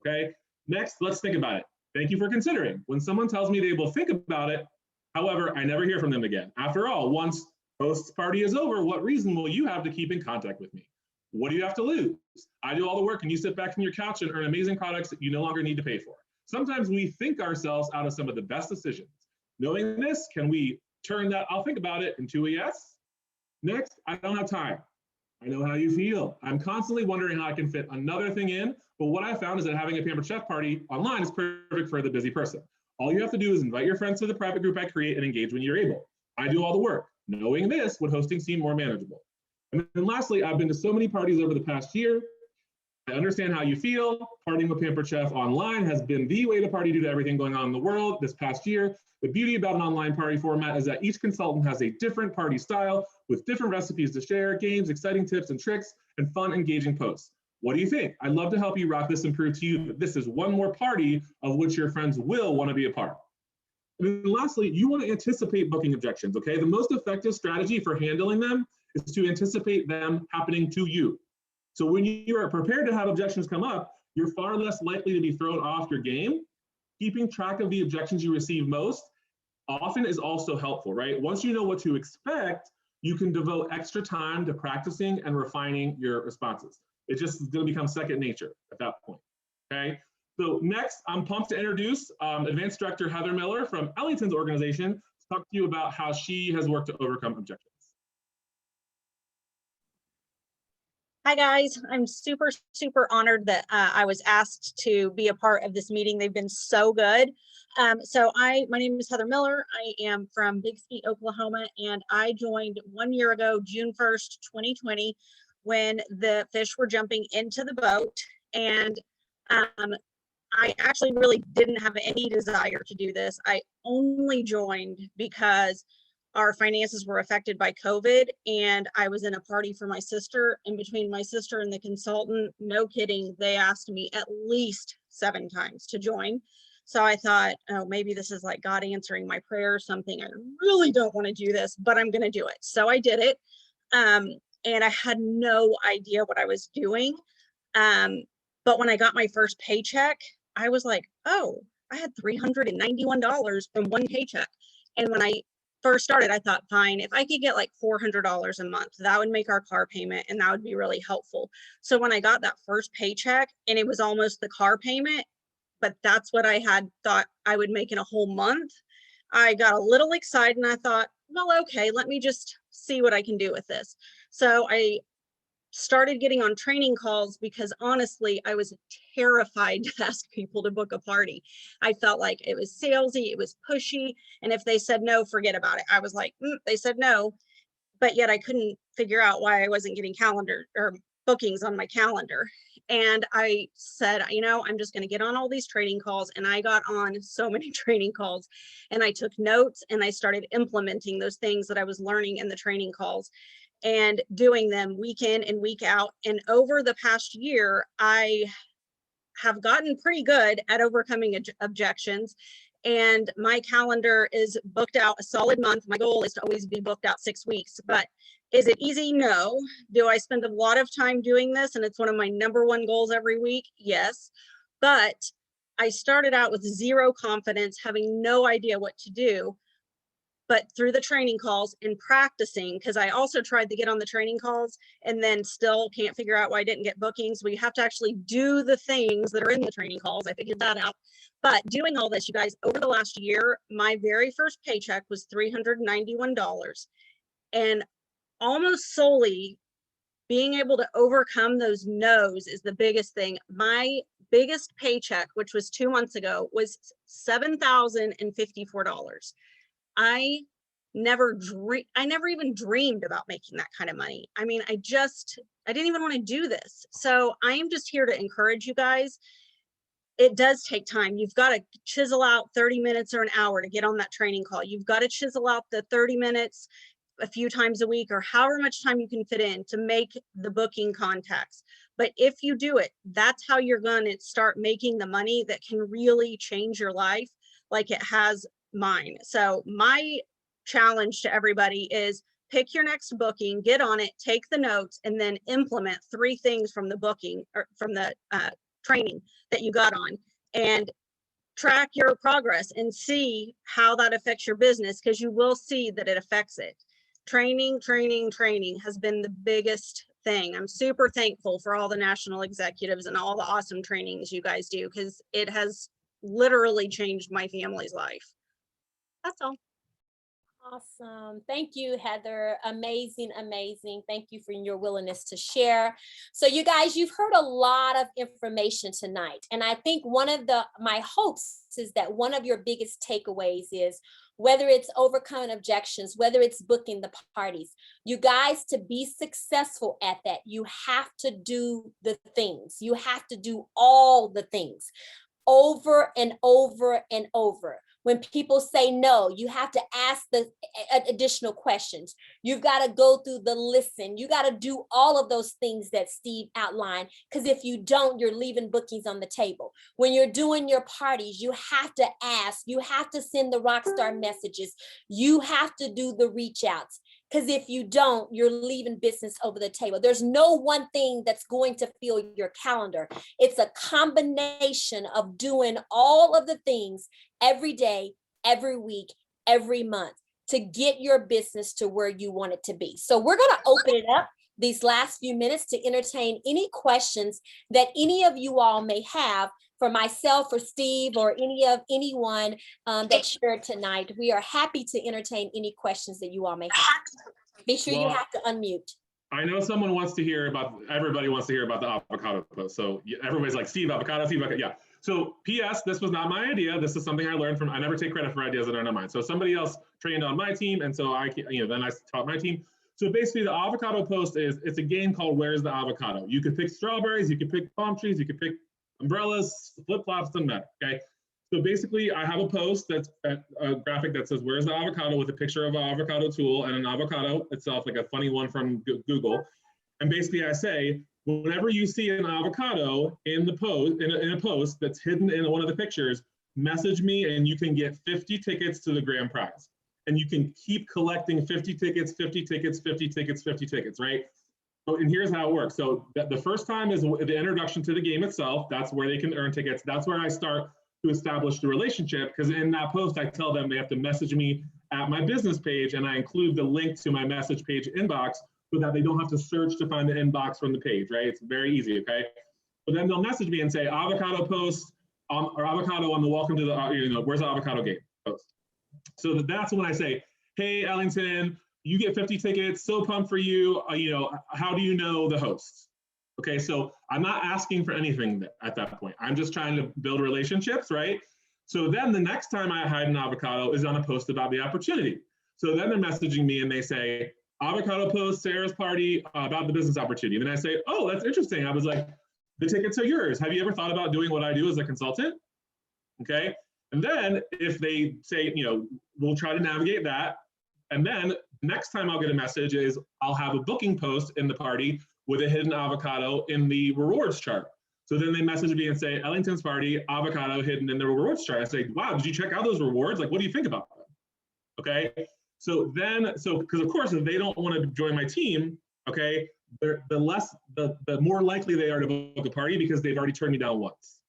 Okay, next, let's think about it. Thank you for considering. When someone tells me they will think about it, however, I never hear from them again. After all, once host's party is over, what reason will you have to keep in contact with me? What do you have to lose? I do all the work and you sit back on your couch and earn amazing products that you no longer need to pay for. Sometimes we think ourselves out of some of the best decisions. Knowing this, can we turn that I'll think about it into a yes? Next, I don't have time. I know how you feel. I'm constantly wondering how I can fit another thing in, but what I found is that having a Pampered Chef party online is perfect for the busy person. All you have to do is invite your friends to the private group I create and engage when you're able. I do all the work. Knowing this, would hosting seem more manageable? And then lastly, I've been to so many parties over the past year. I understand how you feel. Partying with Pampered Chef online has been the way to party due to everything going on in the world this past year. The beauty about an online party format is that each consultant has a different party style with different recipes to share, games, exciting tips and tricks, and fun, engaging posts. What do you think? I'd love to help you rock this and prove to you that this is one more party of which your friends will want to be a part. And then lastly, you want to anticipate booking objections, okay? The most effective strategy for handling them is to anticipate them happening to you. So when you are prepared to have objections come up, you're far less likely to be thrown off your game. Keeping track of the objections you receive most often is also helpful, right? Once you know what to expect, you can devote extra time to practicing and refining your responses. It just is going to become second nature at that point, okay? So next, I'm pumped to introduce Advanced Director Heather Miller from Ellington's organization to talk to you about how she has worked to overcome objections. Hi, guys. I'm super, super honored that I was asked to be a part of this meeting. They've been so good. My name is Heather Miller. I am from Bixby, Oklahoma, and I joined 1 year ago, June 1st, 2020, when the fish were jumping into the boat. And I actually really didn't have any desire to do this. I only joined because our finances were affected by COVID, and I was in a party for my sister, and between my sister and the consultant, no kidding, they asked me at least 7 times to join. So I thought, oh, maybe this is like God answering my prayer or something. I really don't want to do this, but I'm going to do it. So I did it. And I had no idea what I was doing. But when I got my first paycheck, I was like, oh, I had $391 from one paycheck. And when I first started, I thought, fine, if I could get like $400 a month, that would make our car payment and that would be really helpful. So when I got that first paycheck and it was almost the car payment, but that's what I had thought I would make in a whole month, I got a little excited and I thought, well, okay, let me just see what I can do with this. So I started getting on training calls because honestly, I was terrified to ask people to book a party. I felt like it was salesy, it was pushy. And if they said no, forget about it. I was like, they said no, but yet I couldn't figure out why I wasn't getting calendar or bookings on my calendar. And I said, I'm just going to get on all these training calls. And I got on so many training calls and I took notes and I started implementing those things that I was learning in the training calls and doing them week in and week out. And over the past year, I have gotten pretty good at overcoming objections. And my calendar is booked out a solid month. My goal is to always be booked out 6 weeks, but is it easy? No. Do I spend a lot of time doing this? And it's one of my #1 goals every week? Yes. But I started out with zero confidence, having no idea what to do. But through the training calls and practicing, because I also tried to get on the training calls and then still can't figure out why I didn't get bookings. We have to actually do the things that are in the training calls. I figured that out. But doing all this, you guys, over the last year, my very first paycheck was $391. And almost solely being able to overcome those no's is the biggest thing. My biggest paycheck, which was 2 months ago, was $7,054. I never even dreamed about making that kind of money. I mean, I didn't even want to do this. So I am just here to encourage you guys. It does take time. You've got to chisel out 30 minutes or an hour to get on that training call. You've got to chisel out the 30 minutes a few times a week or however much time you can fit in to make the booking contacts. But if you do it, that's how you're going to start making the money that can really change your life like it has mine. So my challenge to everybody is pick your next booking, get on it, take the notes, and then implement 3 things from the booking or from the training that you got on, and track your progress and see how that affects your business, because you will see that it affects it. Training has been the biggest thing. I'm super thankful for all the national executives and all the awesome trainings you guys do, because it has literally changed my family's life. That's all. Awesome. Thank you, Heather. Amazing, amazing. Thank you for your willingness to share. So you guys, you've heard a lot of information tonight. And I think one of my hopes is that one of your biggest takeaways is whether it's overcoming objections, whether it's booking the parties, you guys, to be successful at that, you have to do the things. You have to do all the things over and over and over. When people say no, you have to ask the additional questions. You've got to go through the listen. You got to do all of those things that Steve outlined, because if you don't, you're leaving bookings on the table. When you're doing your parties, you have to ask. You have to send the rock star messages. You have to do the reach outs. Because if you don't, you're leaving business over the table. There's no one thing that's going to fill your calendar. It's a combination of doing all of the things every day, every week, every month to get your business to where you want it to be. So we're going to open it up these last few minutes to entertain any questions that any of you all may have for myself or Steve or anyone that shared tonight. We are happy to entertain any questions that you all may have. Be sure you have to unmute. I know everybody wants to hear about the avocado post. So everybody's like, Steve, avocado, yeah. So PS, this was not my idea. This is something I learned from, I never take credit for ideas that are not mine. So somebody else trained on my team. And so then I taught my team. So basically the avocado post it's a game called Where's the Avocado? You could pick strawberries, you could pick palm trees, you could pick umbrellas, flip-flops, doesn't matter, okay? So basically, I have a post that's a graphic that says, "Where's the avocado?" with a picture of an avocado tool and an avocado itself, like a funny one from Google. And basically, I say, whenever you see an avocado in the post, in a post that's hidden in one of the pictures, message me, and you can get 50 tickets to the grand prize. And you can keep collecting 50 tickets, 50 tickets, 50 tickets, 50 tickets, right? So, and here's how it works. So the first time is the introduction to the game itself. That's where they can earn tickets. That's where I start to establish the relationship, because in that post, I tell them they have to message me at my business page, and I include the link to my message page inbox so that they don't have to search to find the inbox from the page, right? It's very easy, okay? But then they'll message me and say, avocado post, or avocado on the welcome to the, where's the avocado game post? So that's when I say, hey, Ellington, you get 50 tickets, so pumped for you, how do you know the hosts? Okay, so I'm not asking for anything at that point. I'm just trying to build relationships, right? So then the next time I hide an avocado is on a post about the opportunity. So then they're messaging me and they say, avocado post, Sarah's party about the business opportunity. And then I say, oh, that's interesting. I was like, the tickets are yours. Have you ever thought about doing what I do as a consultant? Okay, and then if they say, we'll try to navigate that. And then next time I'll get a message is I'll have a booking post in the party with a hidden avocado in the rewards chart. So then they message me and say, Ellington's party, avocado hidden in the rewards chart. I say, wow, did you check out those rewards? Like, what do you think about them? Okay, so because of course, if they don't want to join my team, okay, the more likely they are to book a party because they've already turned me down once.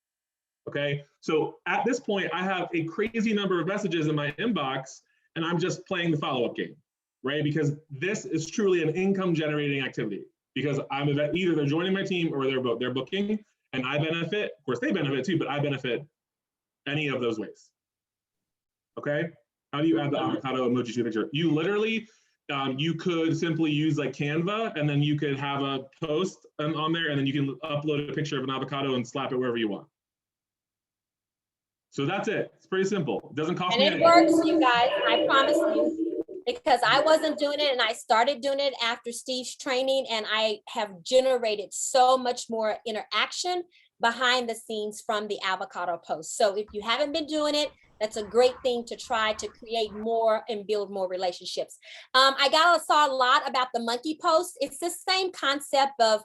Okay, so at this point, I have a crazy number of messages in my inbox, and I'm just playing the follow-up game, right? Because this is truly an income generating activity, because I'm either they're joining my team or they're booking, and I benefit. Of course, they benefit too, but I benefit any of those ways. Okay, how do you add the avocado emoji to the picture? You literally, you could simply use like Canva, and then you could have a post on there, and then you can upload a picture of an avocado and slap it wherever you want. So that's it. It's pretty simple. It doesn't cost me anything. And it works, you guys, I promise you, because I wasn't doing it and I started doing it after Steve's training, and I have generated so much more interaction behind the scenes from the avocado post. So if you haven't been doing it, that's a great thing to try to create more and build more relationships. I saw a lot about the monkey post. It's the same concept of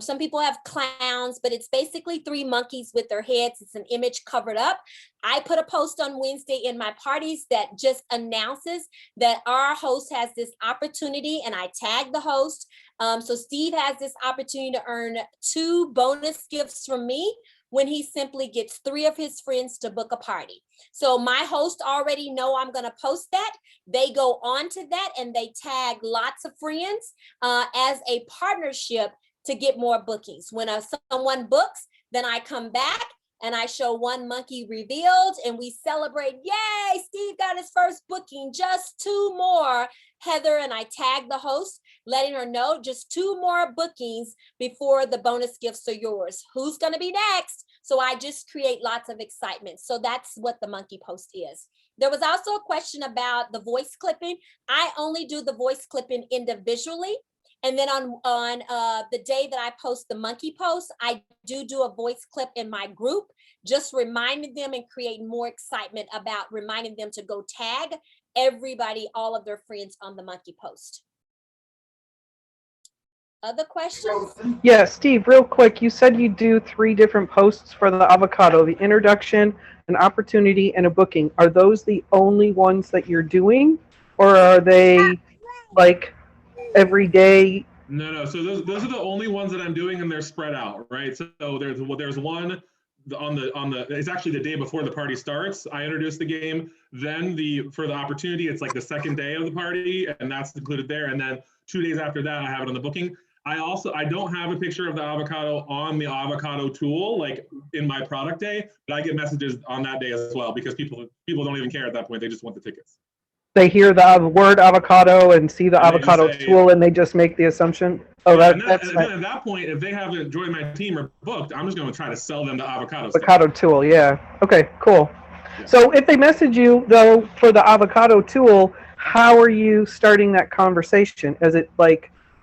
some people have clowns, but it's basically 3 monkeys with their heads. It's an image covered up. I put a post on Wednesday in my parties that just announces that our host has this opportunity, and I tag the host. So Steve has this opportunity to earn 2 bonus gifts from me when he simply gets 3 of his friends to book a party. So my hosts already know I'm going to post that. They go on to that and they tag lots of friends as a partnership to get more bookings. When someone books, then I come back and I show 1 monkey revealed and we celebrate. Yay, Steve got his first booking, just 2 more. Heather and I tag the host, letting her know just 2 more bookings before the bonus gifts are yours. Who's going to be next? So I just create lots of excitement. So that's what the monkey post is. There was also a question about the voice clipping. I only do the voice clipping individually. And then on the day that I post the monkey post, I do a voice clip in my group, just reminding them and creating more excitement about reminding them to go tag everybody, all of their friends on the monkey post. Other questions? Yeah, Steve, real quick, you said you do 3 different posts for the avocado, the introduction, an opportunity, and a booking. Are those the only ones that you're doing, or are they like every day? No. So those are the only ones that I'm doing, and they're spread out, right? So there's one on the it's actually the day before the party starts. I introduce the game. Then for the opportunity, it's like the second day of the party, and that's included there. And then 2 days after that, I have it on the booking. I don't have a picture of the avocado on the avocado tool, like in my product day, but I get messages on that day as well, because people don't even care at that point. They just want the tickets. They hear the word avocado and see the avocado tool, and they just make the assumption. Oh, yeah, that's then at that point, if they haven't joined my team or booked, I'm just going to try to sell them the avocado tool. Yeah. Okay. Cool. Yeah. So if they message you though for the avocado tool, how are you starting that conversation? Is it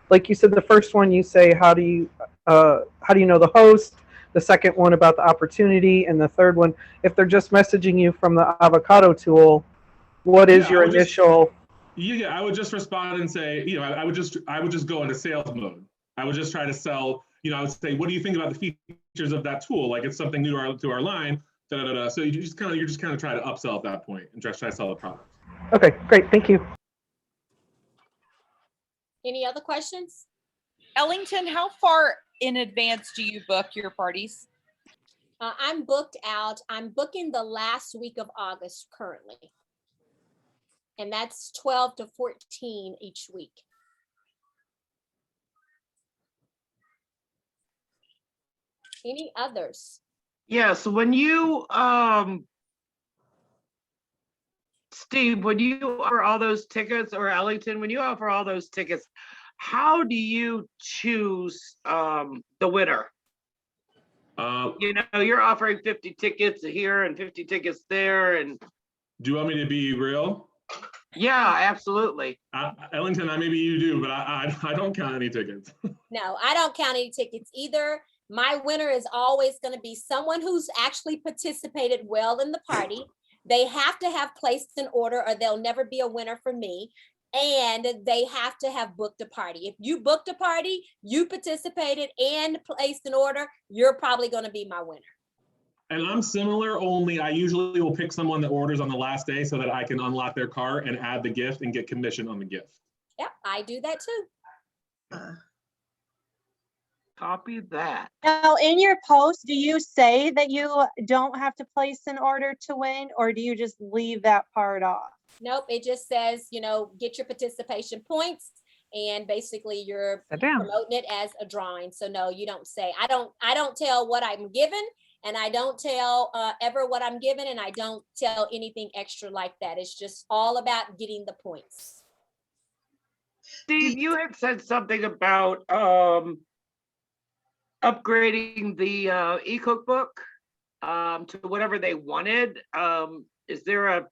like you said, the first one you say, how do you know the host? the second one about the opportunity, and the third one, if they're just messaging you from the avocado tool, what is Yeah, your initial? Yeah, I would just respond and say, I would just go into sales mode. I would just try to sell, I would say, what do you think about the features of that tool? Like it's something new to our line. Da, da, da, da. So you're just kind of try to upsell at that point and just try to sell the product. Okay, great, thank you. Any other questions? Ellington, how far in advance do you book your parties? I'm booked out. I'm booking the last week of August currently. And that's 12 to 14 each week. Any others? Yeah, so when you, Steve, when you offer all those tickets, or Ellington, when you offer all those tickets, how do you choose the winner? You're offering 50 tickets here and 50 tickets there, and Do you want me to be real? yeah, absolutely. Ellington, maybe you do, but I don't count any tickets. No, I don't count any tickets either. My winner is always going to be someone who's actually participated well in the party. They have to have placed an order or they'll never be a winner for me. And they have to have booked a party. If you booked a party, you participated and placed an order, you're probably going to be my winner. And I'm similar, only I usually will pick someone that orders on the last day so that I can unlock their cart and add the gift and get commission on the gift. Yep, I do that too. Copy that. Now, in your post, do you say that you don't have to place an order to win, or do you just leave that part off? Nope, it just says, get your participation points, and basically you're promoting it as a drawing. So no, you don't say, I don't tell what I'm given, and I don't tell ever what I'm given, and I don't tell anything extra like that. It's just all about getting the points. Steve, you had said something about upgrading the e-cookbook to whatever they wanted. Is there a?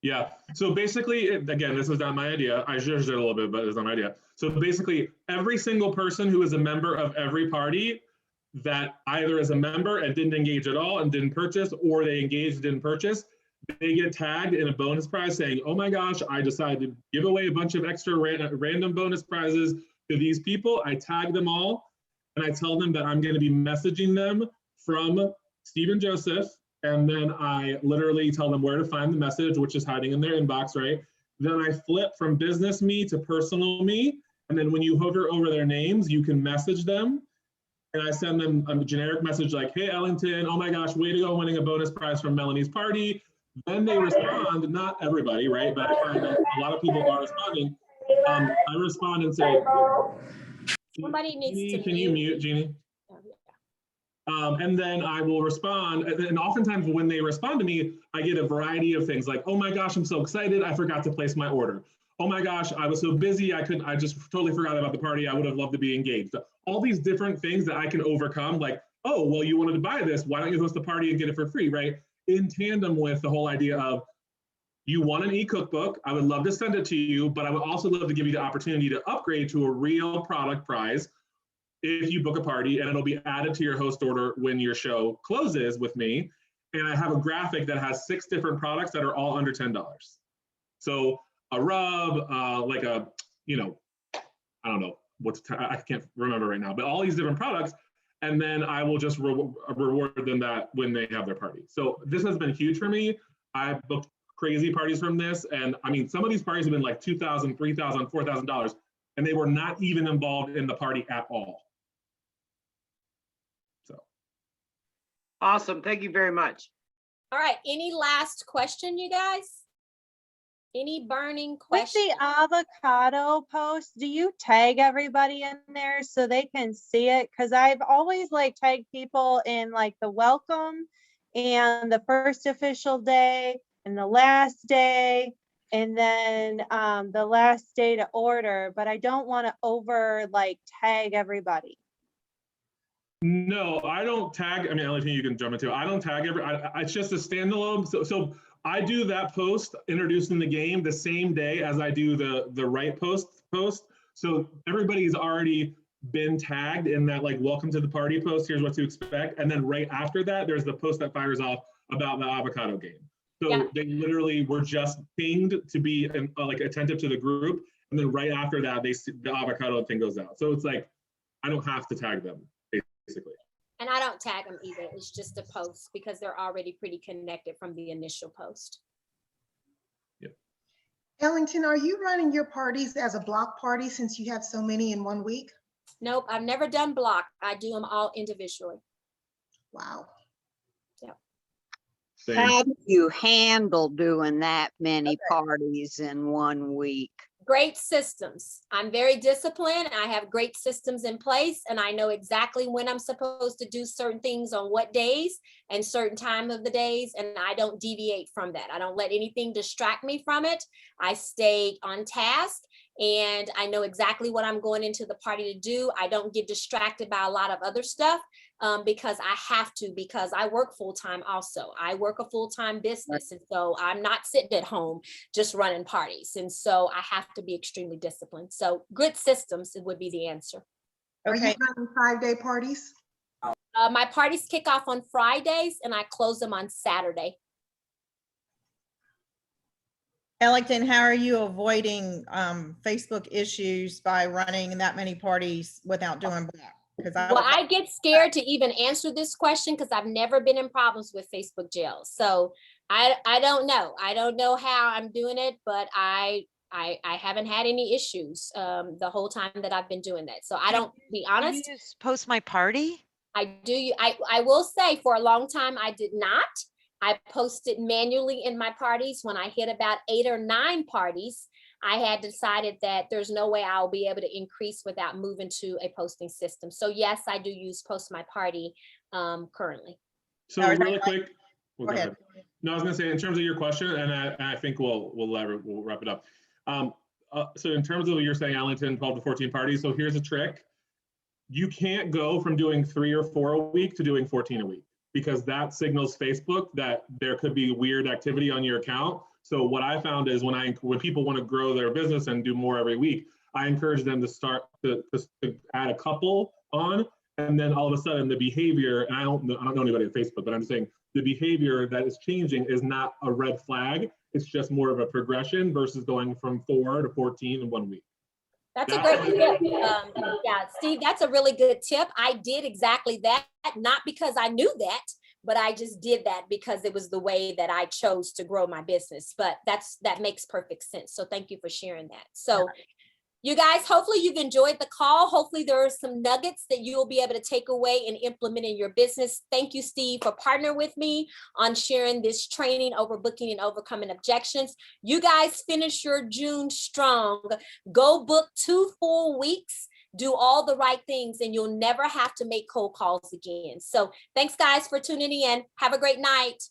Yeah, so basically, again, this was not my idea. I zhuzhed it a little bit, but it's not my idea. So basically, every single person who is a member of every party that either is a member and didn't engage at all and didn't purchase, or they engaged and didn't purchase, they get tagged in a bonus prize saying, oh my gosh, I decided to give away a bunch of extra random bonus prizes to these people. I tag them all, and I tell them that I'm going to be messaging them from Steve and Joseph. And then I literally tell them where to find the message, which is hiding in their inbox, right? Then I flip from business me to personal me. And then when you hover over their names, you can message them. And I send them a generic message like, hey, Ellington, oh my gosh, way to go winning a bonus prize from Melanie's party. Then they respond, not everybody, right? But I find that a lot of people are responding. I respond and say, Somebody needs to can you mute, Jeannie? And then I will respond. And oftentimes when they respond to me, I get a variety of things like, oh my gosh, I'm so excited. I forgot to place my order. Oh my gosh, I was so busy. I just totally forgot about the party. I would have loved to be engaged. All these different things that I can overcome, like, oh, well, you wanted to buy this. Why don't you host the party and get it for free, right? In tandem with the whole idea of, you want an e-cookbook, I would love to send it to you, but I would also love to give you the opportunity to upgrade to a real product prize if you book a party, and it'll be added to your host order when your show closes with me. And I have a graphic that has 6 different products that are all under $10. So a rub, like a, I don't know, I can't remember right now, but all these different products. And then I will just reward them that when they have their party. So this has been huge for me. I've booked crazy parties from this. And I mean, some of these parties have been like $2,000, $3,000, $4,000, and they were not even involved in the party at all. Awesome. Thank you very much. All right. Any last question, you guys? Any burning questions? With the avocado post, do you tag everybody in there so they can see it? Because I've always tagged people in the welcome and the first official day and the last day, and then the last day to order, but I don't want to over tag everybody. No, I don't tag. I mean, Ellington, you can jump into it. I don't tag it's just a standalone. So I do that post introducing the game the same day as I do the right post. So everybody's already been tagged in that like welcome to the party post, here's what to expect. And then right after that, there's the post that fires off about the avocado game. So Yeah. they literally were just pinged to be like attentive to the group. And then right after that, the avocado thing goes out. So it's like, I don't have to tag them, basically. And I don't tag them either. It's just a post because they're already pretty connected from the initial post. Ellington, are you running your parties as a block party since you have so many in one week? Nope, I've never done block. I do them all individually. Wow. Same. How do you handle doing that many parties in 1 week? Great systems. I'm very disciplined. I have great systems in place and I know exactly when I'm supposed to do certain things on what days and certain time of the days. And I don't deviate from that. I don't let anything distract me from it. I stay on task and I know exactly what I'm going into the party to do. I don't get distracted by a lot of other stuff because I have to, because I work full-time also. I work a full-time business. And so I'm not sitting at home just running parties. And so I have to be extremely disciplined. So good systems would be the answer. Are you Okay. running 5-day parties? My parties kick off on Fridays and I close them on Saturday. Ellington, how are you avoiding Facebook issues by running that many parties without doing block? Because Well, I get scared to even answer this question because I've never been in problems with Facebook jails. So I don't know. I don't know how I'm doing it, but I haven't had any issues the whole time that I've been doing that. So I don't, to be honest, You just post my party? I will say for a long time I did not. I posted manually in my parties. When I hit about 8 or 9 parties, I had decided that there's no way I'll be able to increase without moving to a posting system. So yes, I do use Post My Party currently. So All right, really quick, Go ahead. No, I was gonna say in terms of your question, and I think we'll wrap it up. So in terms of what you're saying, Ellington, 12 to 14 parties. So here's a trick. You can't go from doing 3 or 4 a week to doing 14 a week because that signals Facebook that there could be weird activity on your account. So what I found is when people want to grow their business and do more every week, I encourage them to start to add a couple on, and then all of a sudden the behavior, and I don't know anybody at Facebook, but I'm saying the behavior that is changing is not a red flag. It's just more of a progression versus going from 4 to 14 in 1 week. That's a great tip. Yeah, Steve, that's a really good tip. I did exactly that, not because I knew that, but I just did that because it was the way that I chose to grow my business. But that makes perfect sense. So thank you for sharing that. So you guys, hopefully you've enjoyed the call. Hopefully there are some nuggets that you'll be able to take away and implement in your business. Thank you, Steve, for partnering with me on sharing this training, overbooking and overcoming objections. You guys finish your June strong. Go book 2 full weeks. Do all the right things and you'll never have to make cold calls again. So thanks guys for tuning in. Have a great night.